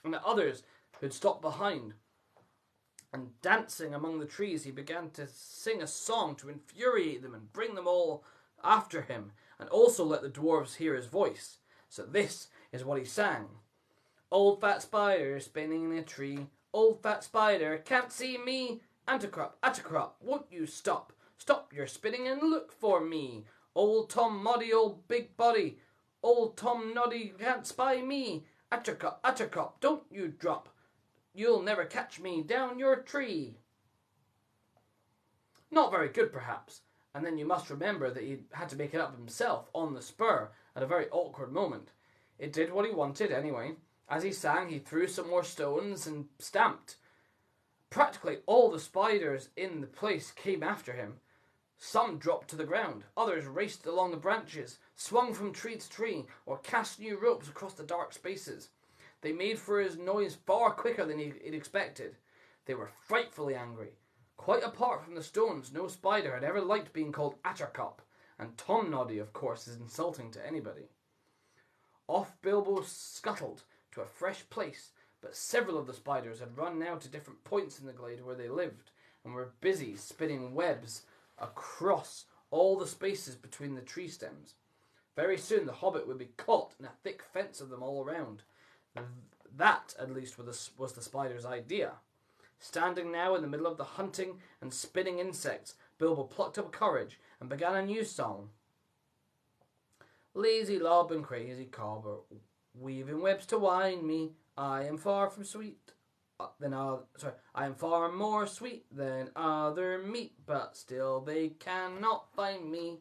and the others who'd stopped behind. And dancing among the trees, he began to sing a song to infuriate them and bring them all after him, and also let the dwarves hear his voice. So this is what he sang. Old fat spider spinning in a tree. Old fat spider can't see me. Antacrop, won't you stop? Stop your spinning and look for me. Old Tom Noddy, old big body. Old Tom Noddy can't spy me. Attercop, don't you drop. You'll never catch me down your tree. Not very good, perhaps. And then you must remember that he had to make it up himself on the spur at a very awkward moment. It did what he wanted anyway. As he sang, he threw some more stones and stamped. Practically all the spiders in the place came after him. Some dropped to the ground, others raced along the branches, swung from tree to tree, or cast new ropes across the dark spaces. They made for his noise far quicker than he'd expected. They were frightfully angry. Quite apart from the stones, no spider had ever liked being called Attercup, and Tom Noddy, of course, is insulting to anybody. Off Bilbo scuttled to a fresh place, but several of the spiders had run now to different points in the glade where they lived, and were busy spinning webs across all the spaces between the tree stems. Very soon the Hobbit would be caught in a thick fence of them all around. That, at least, was the spider's idea. Standing now in the middle of the hunting and spinning insects, Bilbo plucked up courage and began a new song. Lazy lob and crazy cobber, weaving webs to wind me. I am far from sweet I am far more sweet than other meat, but still they cannot find me.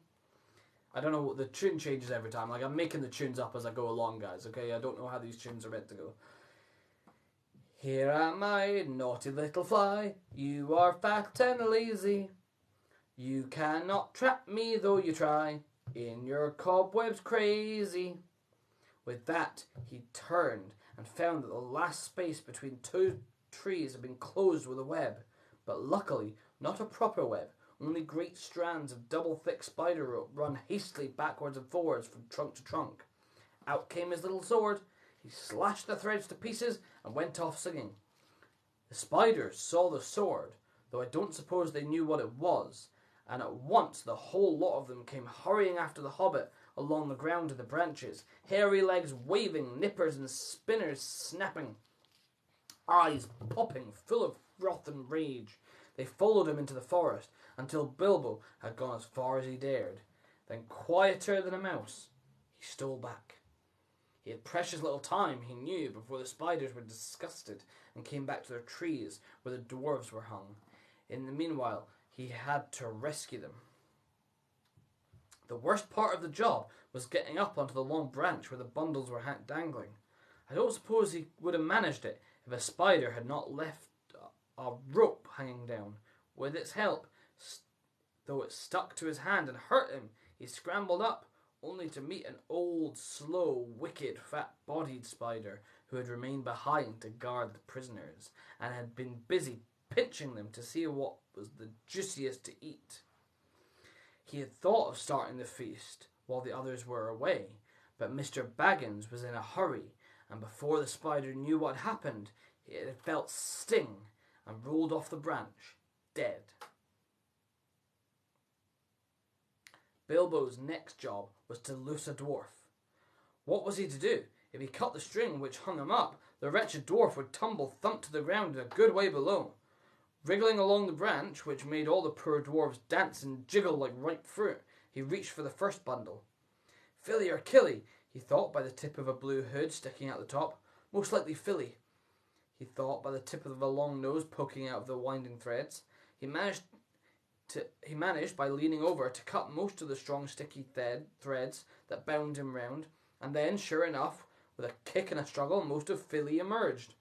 I don't know what the tune changes every time. Like, I'm making the tunes up as I go along, guys, okay? I don't know how these tunes are meant to go. Here am I, naughty little fly. You are fat and lazy. You cannot trap me, though you try. In your cobwebs crazy. With that, he turned and found that the last space between two trees had been closed with a web. But luckily, not a proper web. Only great strands of double-thick spider rope run hastily backwards and forwards from trunk to trunk. Out came his little sword. He slashed the threads to pieces and went off singing. The spiders saw the sword, though I don't suppose they knew what it was, and at once the whole lot of them came hurrying after the Hobbit along the ground to the branches, hairy legs waving, nippers and spinners snapping, eyes popping, full of wrath and rage. They followed him into the forest until Bilbo had gone as far as he dared. Then, quieter than a mouse, he stole back. He had precious little time, he knew, before the spiders were disgusted and came back to their trees where the dwarves were hung. In the meanwhile, he had to rescue them. The worst part of the job was getting up onto the long branch where the bundles were dangling. I don't suppose he would have managed it if a spider had not left a rope hanging down. With its help, though it stuck to his hand and hurt him, he scrambled up, only to meet an old, slow, wicked, fat-bodied spider who had remained behind to guard the prisoners, and had been busy pinching them to see what was the juiciest to eat. He had thought of starting the feast while the others were away, but Mr. Baggins was in a hurry, and before the spider knew what had happened, it had felt sting and rolled off the branch, dead. Bilbo's next job was to loose a dwarf. What was he to do? If he cut the string which hung him up, the wretched dwarf would tumble thump to the ground a good way below. Wriggling along the branch, which made all the poor dwarves dance and jiggle like ripe fruit, he reached for the first bundle. Filly or Killy, he thought by the tip of a blue hood sticking out the top. Most likely Filly, he thought by the tip of a long nose poking out of the winding threads. He managed by leaning over to cut most of the strong sticky threads that bound him round, and then, sure enough, with a kick and a struggle, most of Filly emerged.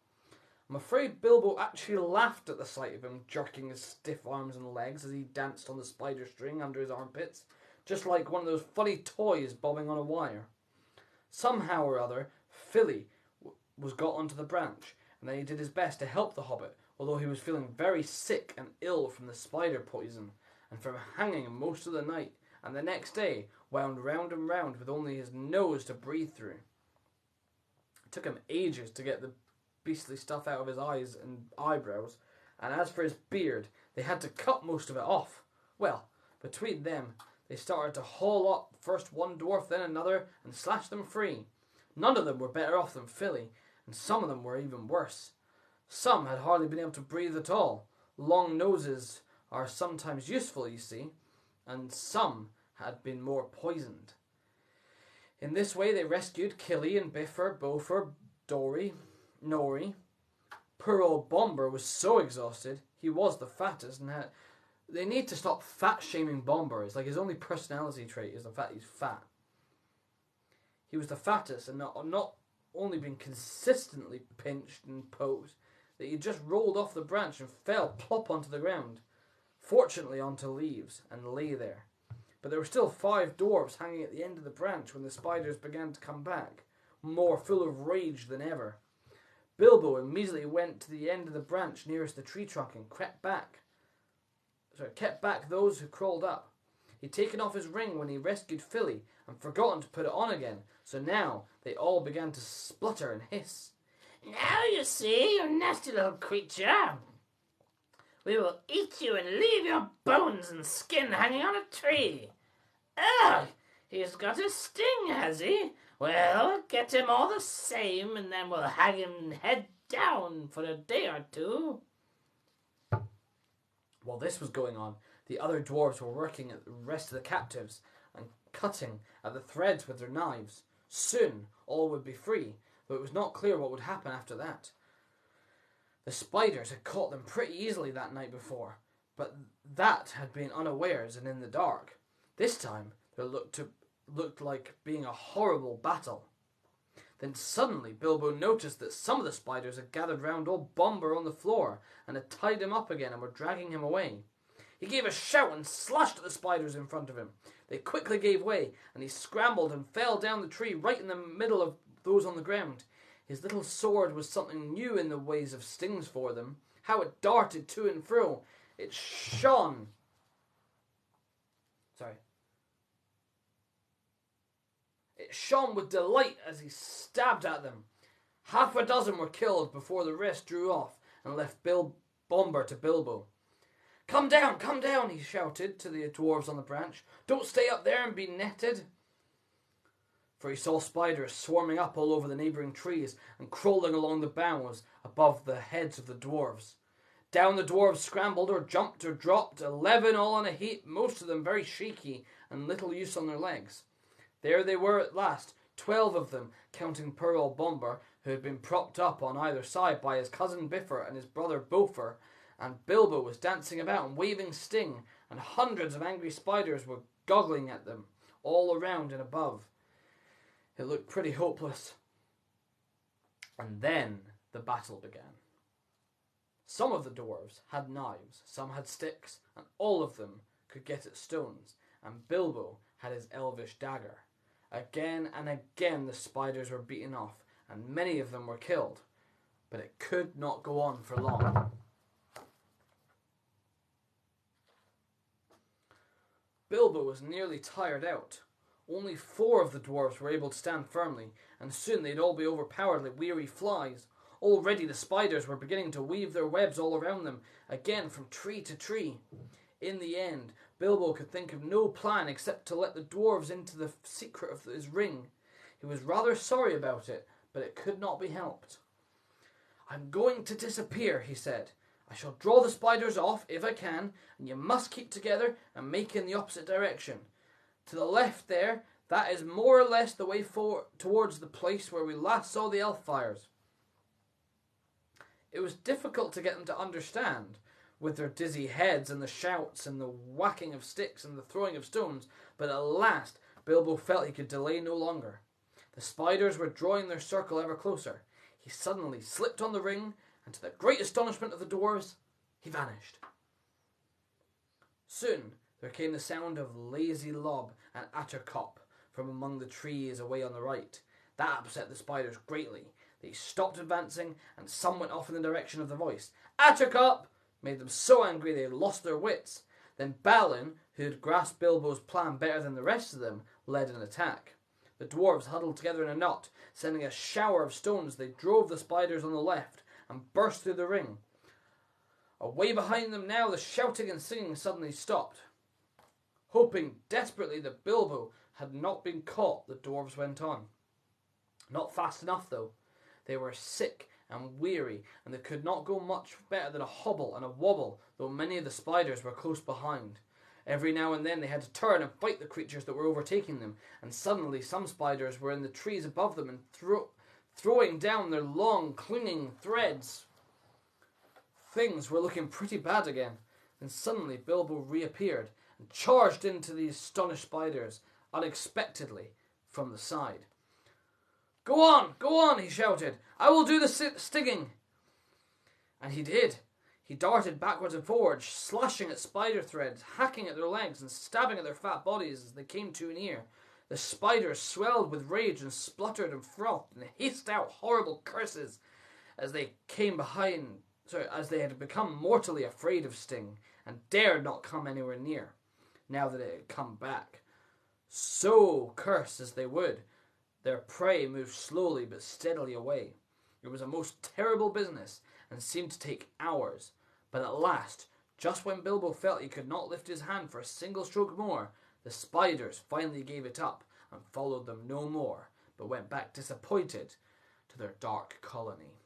I'm afraid Bilbo actually laughed at the sight of him jerking his stiff arms and legs as he danced on the spider string under his armpits, just like one of those funny toys bobbing on a wire. Somehow or other, Filly was got onto the branch, and then he did his best to help the Hobbit, although he was feeling very sick and ill from the spider poison, and from hanging most of the night, and the next day wound round and round with only his nose to breathe through. It took him ages to get the beastly stuff out of his eyes and eyebrows, and as for his beard, they had to cut most of it off. Well, between them, they started to haul up first one dwarf, then another, and slash them free. None of them were better off than Filly, and some of them were even worse. Some had hardly been able to breathe at all. Long noses are sometimes useful, you see, and some had been more poisoned. In this way they rescued Killy and Biffer, Bofer, Dory, Nori. Poor old Bomber was so exhausted. He was the fattest, and they need to stop fat-shaming Bomber. It's like his only personality trait is the fact he's fat. He was the fattest, and not only been consistently pinched and poked, that he just rolled off the branch and fell plop onto the ground. fortunately onto leaves, and lay there. But there were still 5 dwarves hanging at the end of the branch when the spiders began to come back, more full of rage than ever. Bilbo immediately went to the end of the branch nearest the tree trunk and kept back those who crawled up. He'd taken off his ring when he rescued Philly and forgotten to put it on again, so now they all began to splutter and hiss. Now you see, you nasty little creature. We will eat you and leave your bones and skin hanging on a tree. Ugh, he's got a sting, has he? Well, get him all the same, and then we'll hang him head down for a day or two. While this was going on, the other dwarves were working at the rest of the captives and cutting at the threads with their knives. Soon all would be free, but it was not clear what would happen after that. The spiders had caught them pretty easily that night before, but that had been unawares and in the dark. This time there looked like being a horrible battle. Then suddenly Bilbo noticed that some of the spiders had gathered round old Bomber on the floor and had tied him up again and were dragging him away. He gave a shout and slashed at the spiders in front of him. They quickly gave way, and he scrambled and fell down the tree right in the middle of those on the ground. His little sword was something new in the ways of stings for them. How it darted to and fro. It shone. It shone with delight as he stabbed at them. 6 were killed before the rest drew off and left Bomber to Bilbo. Come down, he shouted to the dwarves on the branch. Don't stay up there and be netted. For he saw spiders swarming up all over the neighbouring trees and crawling along the boughs above the heads of the dwarves. Down the dwarves scrambled or jumped or dropped, 11 all in a heap, most of them very shaky and little use on their legs. There they were at last, 12 of them, counting poor old Bomber, who had been propped up on either side by his cousin Bifur and his brother Bofer, and Bilbo was dancing about and waving sting, and hundreds of angry spiders were goggling at them, all around and above. It looked pretty hopeless. And then the battle began. Some of the dwarves had knives, some had sticks, and all of them could get at stones, and Bilbo had his elvish dagger. Again and again the spiders were beaten off, and many of them were killed, but it could not go on for long. Bilbo was nearly tired out. Only 4 of the dwarves were able to stand firmly, and soon they'd all be overpowered like weary flies. Already the spiders were beginning to weave their webs all around them, again from tree to tree. In the end, Bilbo could think of no plan except to let the dwarves into the secret of his ring. He was rather sorry about it, but it could not be helped. I'm going to disappear, he said. I shall draw the spiders off if I can, and you must keep together and make in the opposite direction. To the left there, that is more or less the way towards the place where we last saw the elf fires. It was difficult to get them to understand, with their dizzy heads and the shouts and the whacking of sticks and the throwing of stones, but at last Bilbo felt he could delay no longer. The spiders were drawing their circle ever closer. He suddenly slipped on the ring, and to the great astonishment of the dwarves, he vanished. Soon there came the sound of Lazy Lob and Attercop from among the trees away on the right. That upset the spiders greatly. They stopped advancing, and some went off in the direction of the voice. Attercop made them so angry they lost their wits. Then Balin, who had grasped Bilbo's plan better than the rest of them, led an attack. The dwarves huddled together in a knot. Sending a shower of stones, they drove the spiders on the left and burst through the ring. Away behind them now, the shouting and singing suddenly stopped. Hoping desperately that Bilbo had not been caught, the dwarves went on. Not fast enough, though. They were sick and weary, and they could not go much better than a hobble and a wobble, though many of the spiders were close behind. Every now and then they had to turn and fight the creatures that were overtaking them, and suddenly some spiders were in the trees above them and throwing down their long, clinging threads. Things were looking pretty bad again. Then suddenly Bilbo reappeared and charged into the astonished spiders, unexpectedly, from the side. Go on, he shouted. I will do the stinging. And he did. He darted backwards and forwards, slashing at spider threads, hacking at their legs, and stabbing at their fat bodies as they came too near. The spiders swelled with rage and spluttered and frothed and hissed out horrible curses as they as they had become mortally afraid of Sting and dared not come anywhere near, now that it had come back. So, curse as they would, their prey moved slowly but steadily away. It was a most terrible business, and seemed to take hours. But at last, just when Bilbo felt he could not lift his hand for a single stroke more, the spiders finally gave it up and followed them no more, but went back disappointed to their dark colony.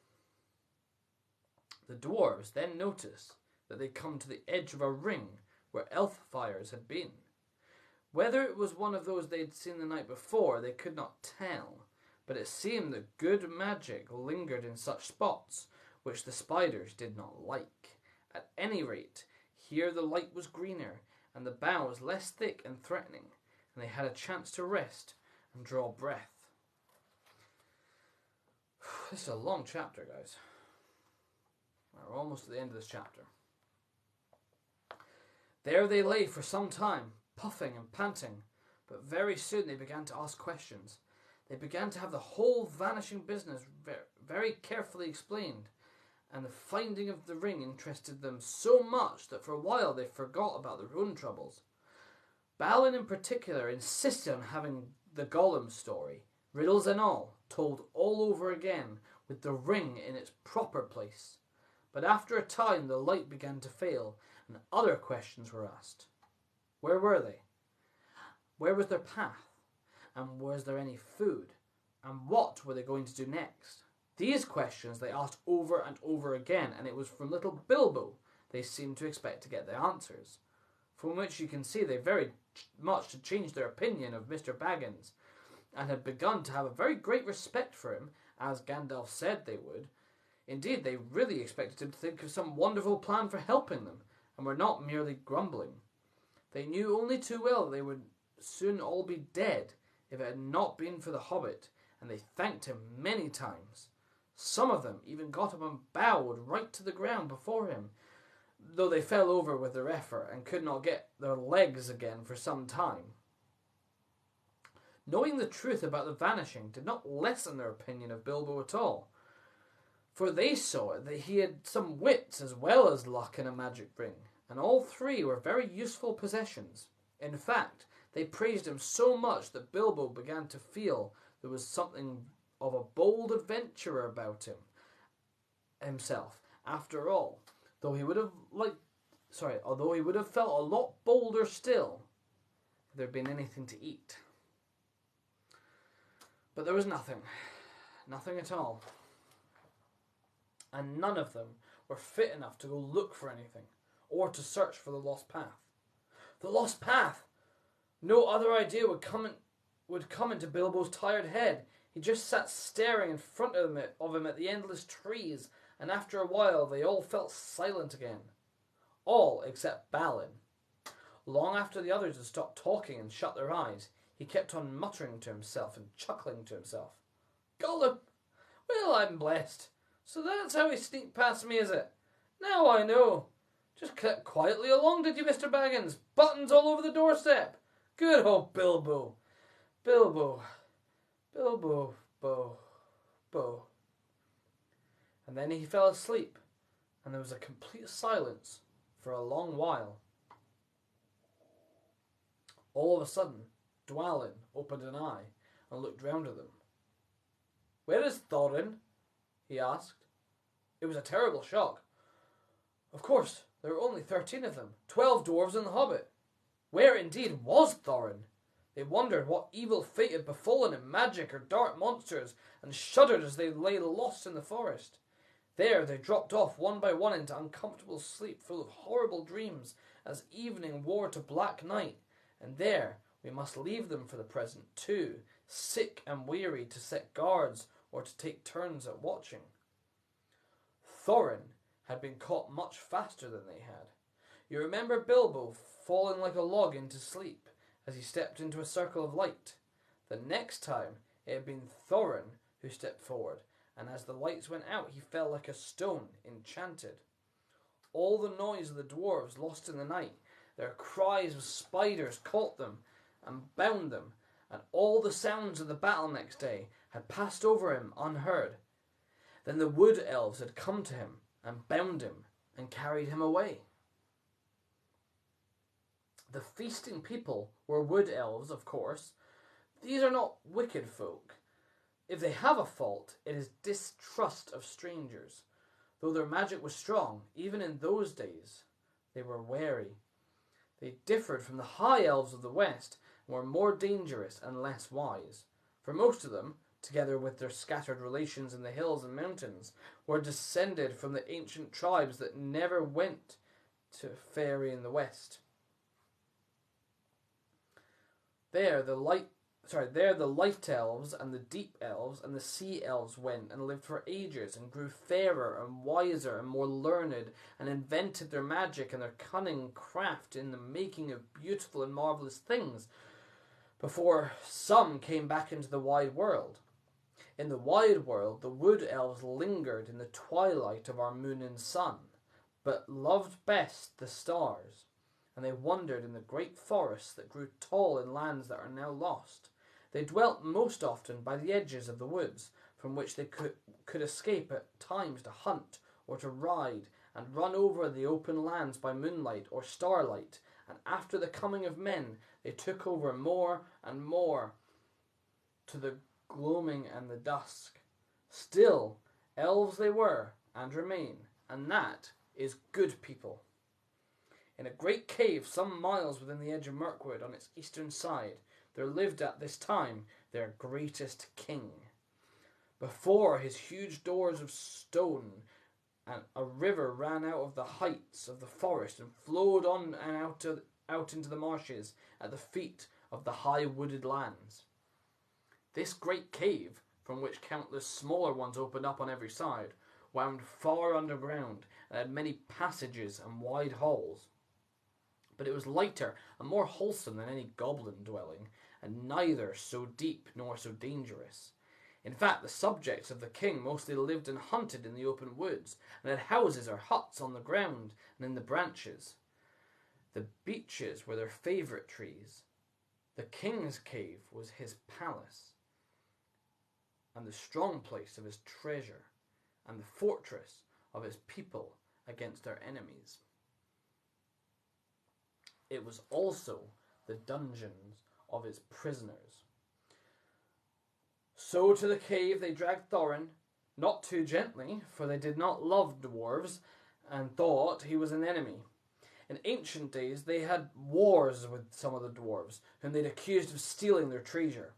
The dwarves then noticed that they'd come to the edge of a ring where elf fires had been. Whether it was one of those they'd seen the night before, they could not tell, but it seemed that good magic lingered in such spots, which the spiders did not like. At any rate, here the light was greener, and the boughs less thick and threatening, and they had a chance to rest and draw breath. This is a long chapter, guys. We're almost at the end of this chapter. There they lay for some time, puffing and panting, but very soon they began to ask questions. They began to have the whole vanishing business very carefully explained, and the finding of the ring interested them so much that for a while they forgot about their own troubles. Balin in particular insisted on having the Gollum story, riddles and all, told all over again with the ring in its proper place. But after a time the light began to fail, and other questions were asked. Where were they? Where was their path? And was there any food? And what were they going to do next? These questions they asked over and over again, and it was from little Bilbo they seemed to expect to get the answers. From which you can see they very much had changed their opinion of Mr. Baggins, and had begun to have a very great respect for him, as Gandalf said they would. Indeed, they really expected him to think of some wonderful plan for helping them, and were not merely grumbling. They knew only too well that they would soon all be dead if it had not been for the Hobbit, and they thanked him many times. Some of them even got up and bowed right to the ground before him, though they fell over with their effort and could not get their legs again for some time. Knowing the truth about the vanishing did not lessen their opinion of Bilbo at all, for they saw that he had some wits as well as luck and a magic ring, and all three were very useful possessions. In fact, they praised him so much that Bilbo began to feel there was something of a bold adventurer about himself. After all, although he would have felt a lot bolder still if there had been anything to eat. But there was nothing at all. And none of them were fit enough to go look for anything, or to search for the lost path. The lost path! No other idea would come into Bilbo's tired head. He just sat staring in front of him at the endless trees, and after a while they all felt silent again. All except Balin. Long after the others had stopped talking and shut their eyes, he kept on muttering to himself and chuckling to himself. Gollum! Well, I'm blessed. So that's how he sneaked past me, is it? Now I know. Just kept quietly along, did you, Mr. Baggins? Buttons all over the doorstep. Good old Bilbo. Bilbo. And then he fell asleep, and there was a complete silence for a long while. All of a sudden, Dwalin opened an eye and looked round at them. Where is Thorin? He asked. It was a terrible shock. Of course, there were only 13 of them, 12 dwarves and the Hobbit. Where indeed was Thorin? They wondered what evil fate had befallen him, magic or dark monsters, and shuddered as they lay lost in the forest. There they dropped off one by one into uncomfortable sleep full of horrible dreams as evening wore to black night, and there we must leave them for the present too, sick and weary to set guards or to take turns at watching. Thorin had been caught much faster than they had. You remember Bilbo falling like a log into sleep as he stepped into a circle of light. The next time it had been Thorin who stepped forward, and as the lights went out he fell like a stone, enchanted. all the noise of the dwarves lost in the night. Their cries of spiders caught them and bound them, and all the sounds of the battle next day had passed over him unheard. Then the wood elves had come to him and bound him and carried him away. The feasting people were wood elves, of course. These are not wicked folk. If they have a fault, it is distrust of strangers. Though their magic was strong, even in those days, they were wary. They differed from the high elves of the west and were more dangerous and less wise. For most of them, together with their scattered relations in the hills and mountains, were descended from the ancient tribes that never went to Fairy in the west. There the light elves and the deep elves and the sea elves went and lived for ages and grew fairer and wiser and more learned and invented their magic and their cunning craft in the making of beautiful and marvellous things before some came back into the wide world. In the wide world, the wood elves lingered in the twilight of our moon and sun, but loved best the stars, and they wandered in the great forests that grew tall in lands that are now lost. They dwelt most often by the edges of the woods, from which they could escape at times to hunt or to ride, and run over the open lands by moonlight or starlight, and after the coming of men they took over more and more to the gloaming and the dusk. Still, elves they were, and remain, and that is good people. In a great cave some miles within the edge of Mirkwood on its eastern side, there lived at this time their greatest king. Before his huge doors of stone, and a river ran out of the heights of the forest and flowed on and out into the marshes at the feet of the high wooded lands. This great cave, from which countless smaller ones opened up on every side, wound far underground and had many passages and wide halls. But it was lighter and more wholesome than any goblin dwelling, and neither so deep nor so dangerous. In fact, the subjects of the king mostly lived and hunted in the open woods, and had houses or huts on the ground and in the branches. The beeches were their favourite trees. The king's cave was his palace, and the strong place of his treasure, and the fortress of his people against their enemies. It was also the dungeons of his prisoners. So to the cave they dragged Thorin, not too gently, for they did not love dwarves, and thought he was an enemy. In ancient days they had wars with some of the dwarves, whom they'd accused of stealing their treasure.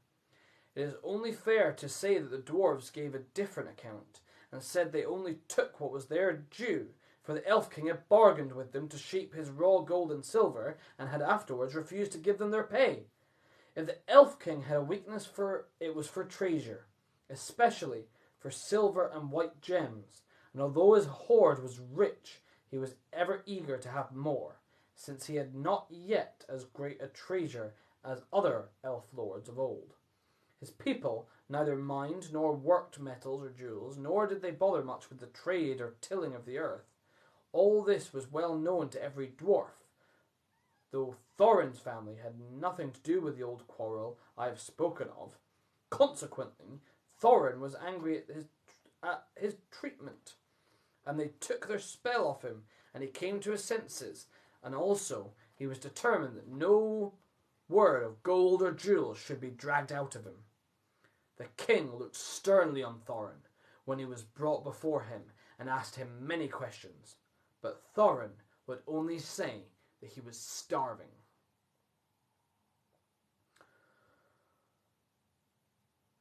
It is only fair to say that the dwarves gave a different account, and said they only took what was their due, for the Elf King had bargained with them to shape his raw gold and silver, and had afterwards refused to give them their pay. If the Elf King had a weakness it was for treasure, especially for silver and white gems, and although his hoard was rich, he was ever eager to have more, since he had not yet as great a treasure as other elf lords of old. His people neither mined nor worked metals or jewels, nor did they bother much with the trade or tilling of the earth. All this was well known to every dwarf, though Thorin's family had nothing to do with the old quarrel I have spoken of. Consequently, Thorin was angry at his treatment, and they took their spell off him, and he came to his senses, and also he was determined that no word of gold or jewels should be dragged out of him. The king looked sternly on Thorin when he was brought before him, and asked him many questions, but Thorin would only say that he was starving.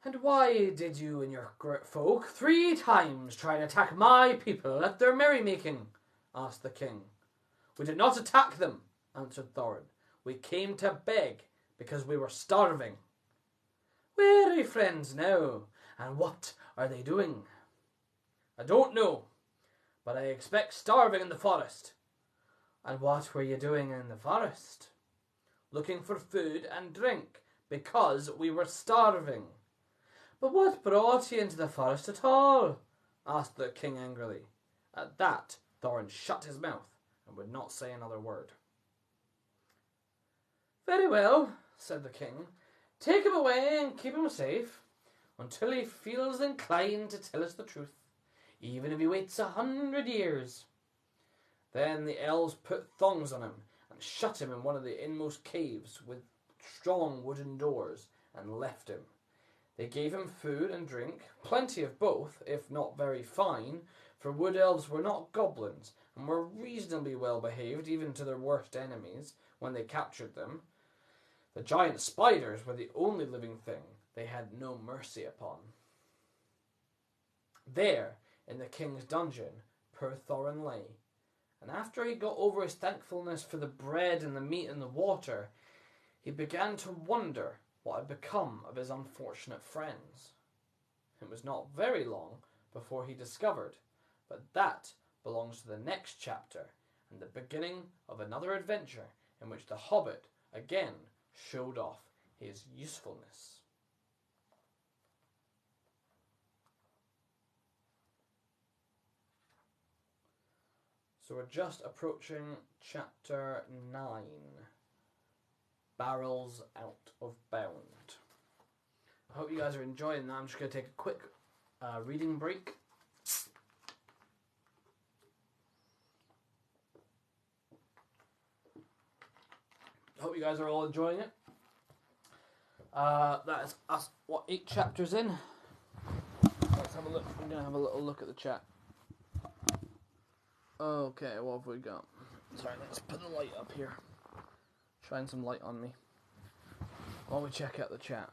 "And why did you and your folk 3 times try and attack my people at their merrymaking?" asked the king. "We did not attack them," answered Thorin. "We came to beg, because we were starving." "Where are your friends now, and what are they doing?" "I don't know, but I expect starving in the forest." "And what were you doing in the forest?" "Looking for food and drink, because we were starving." "But what brought you into the forest at all?" asked the king angrily. At that, Thorin shut his mouth and would not say another word. "Very well," said the king. "Take him away and keep him safe until he feels inclined to tell us the truth, even if he waits 100 years. Then the elves put thongs on him and shut him in one of the inmost caves with strong wooden doors and left him. They gave him food and drink, plenty of both, if not very fine, for wood elves were not goblins and were reasonably well behaved even to their worst enemies when they captured them. The giant spiders were the only living thing they had no mercy upon. There, in the king's dungeon, poor Thorin lay, and after he got over his thankfulness for the bread and the meat and the water, he began to wonder what had become of his unfortunate friends. It was not very long before he discovered, but that belongs to the next chapter and the beginning of another adventure in which the Hobbit again showed off his usefulness. So we're just approaching chapter 9. Barrels out of bound. I hope you guys are enjoying that. I'm just going to take a quick reading break. I hope you guys are all enjoying it. That is us, 8 chapters in? Let's have a look. I'm going to have a little look at the chat. Okay, what have we got? Sorry, let's put the light up here. Shine some light on me while we check out the chat.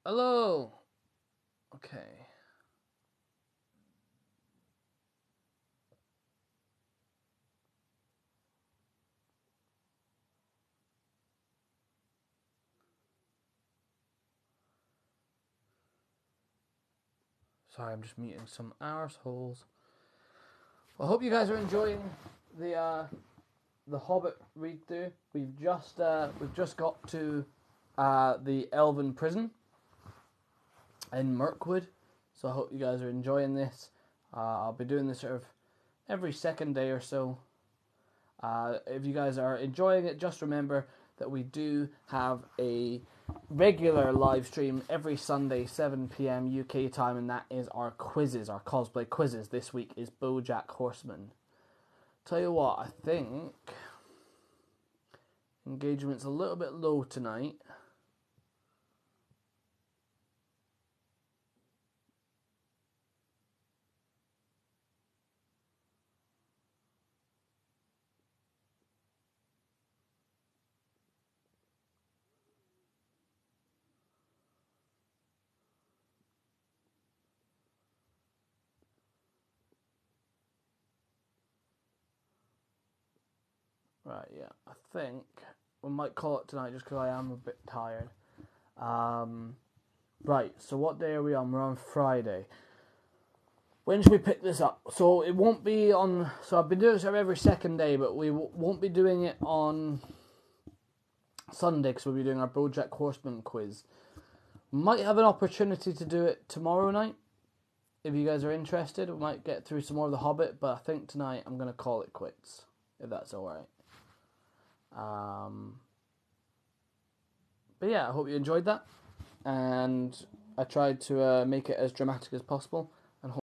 Hello! Okay. Sorry, I'm just muting some arseholes. Well, I hope you guys are enjoying the Hobbit read through. We've just got to the Elven prison in Mirkwood, so I hope you guys are enjoying this. I'll be doing this sort of every second day or so. If you guys are enjoying it, just remember that we do have a regular live stream every Sunday, 7 p.m. UK time, and that is our quizzes, our cosplay quizzes. This week is BoJack Horseman. Tell you what, I think engagement's a little bit low tonight. Right, yeah, I think we might call it tonight just because I am a bit tired. Right, so what day are we on? We're on Friday. When should we pick this up? So it won't be on... So I've been doing this every second day, but we won't be doing it on Sunday because we'll be doing our BoJack Horseman quiz. Might have an opportunity to do it tomorrow night. If you guys are interested, we might get through some more of The Hobbit, but I think tonight I'm going to call it quits, if that's alright. But yeah, I hope you enjoyed that, and I tried to make it as dramatic as possible.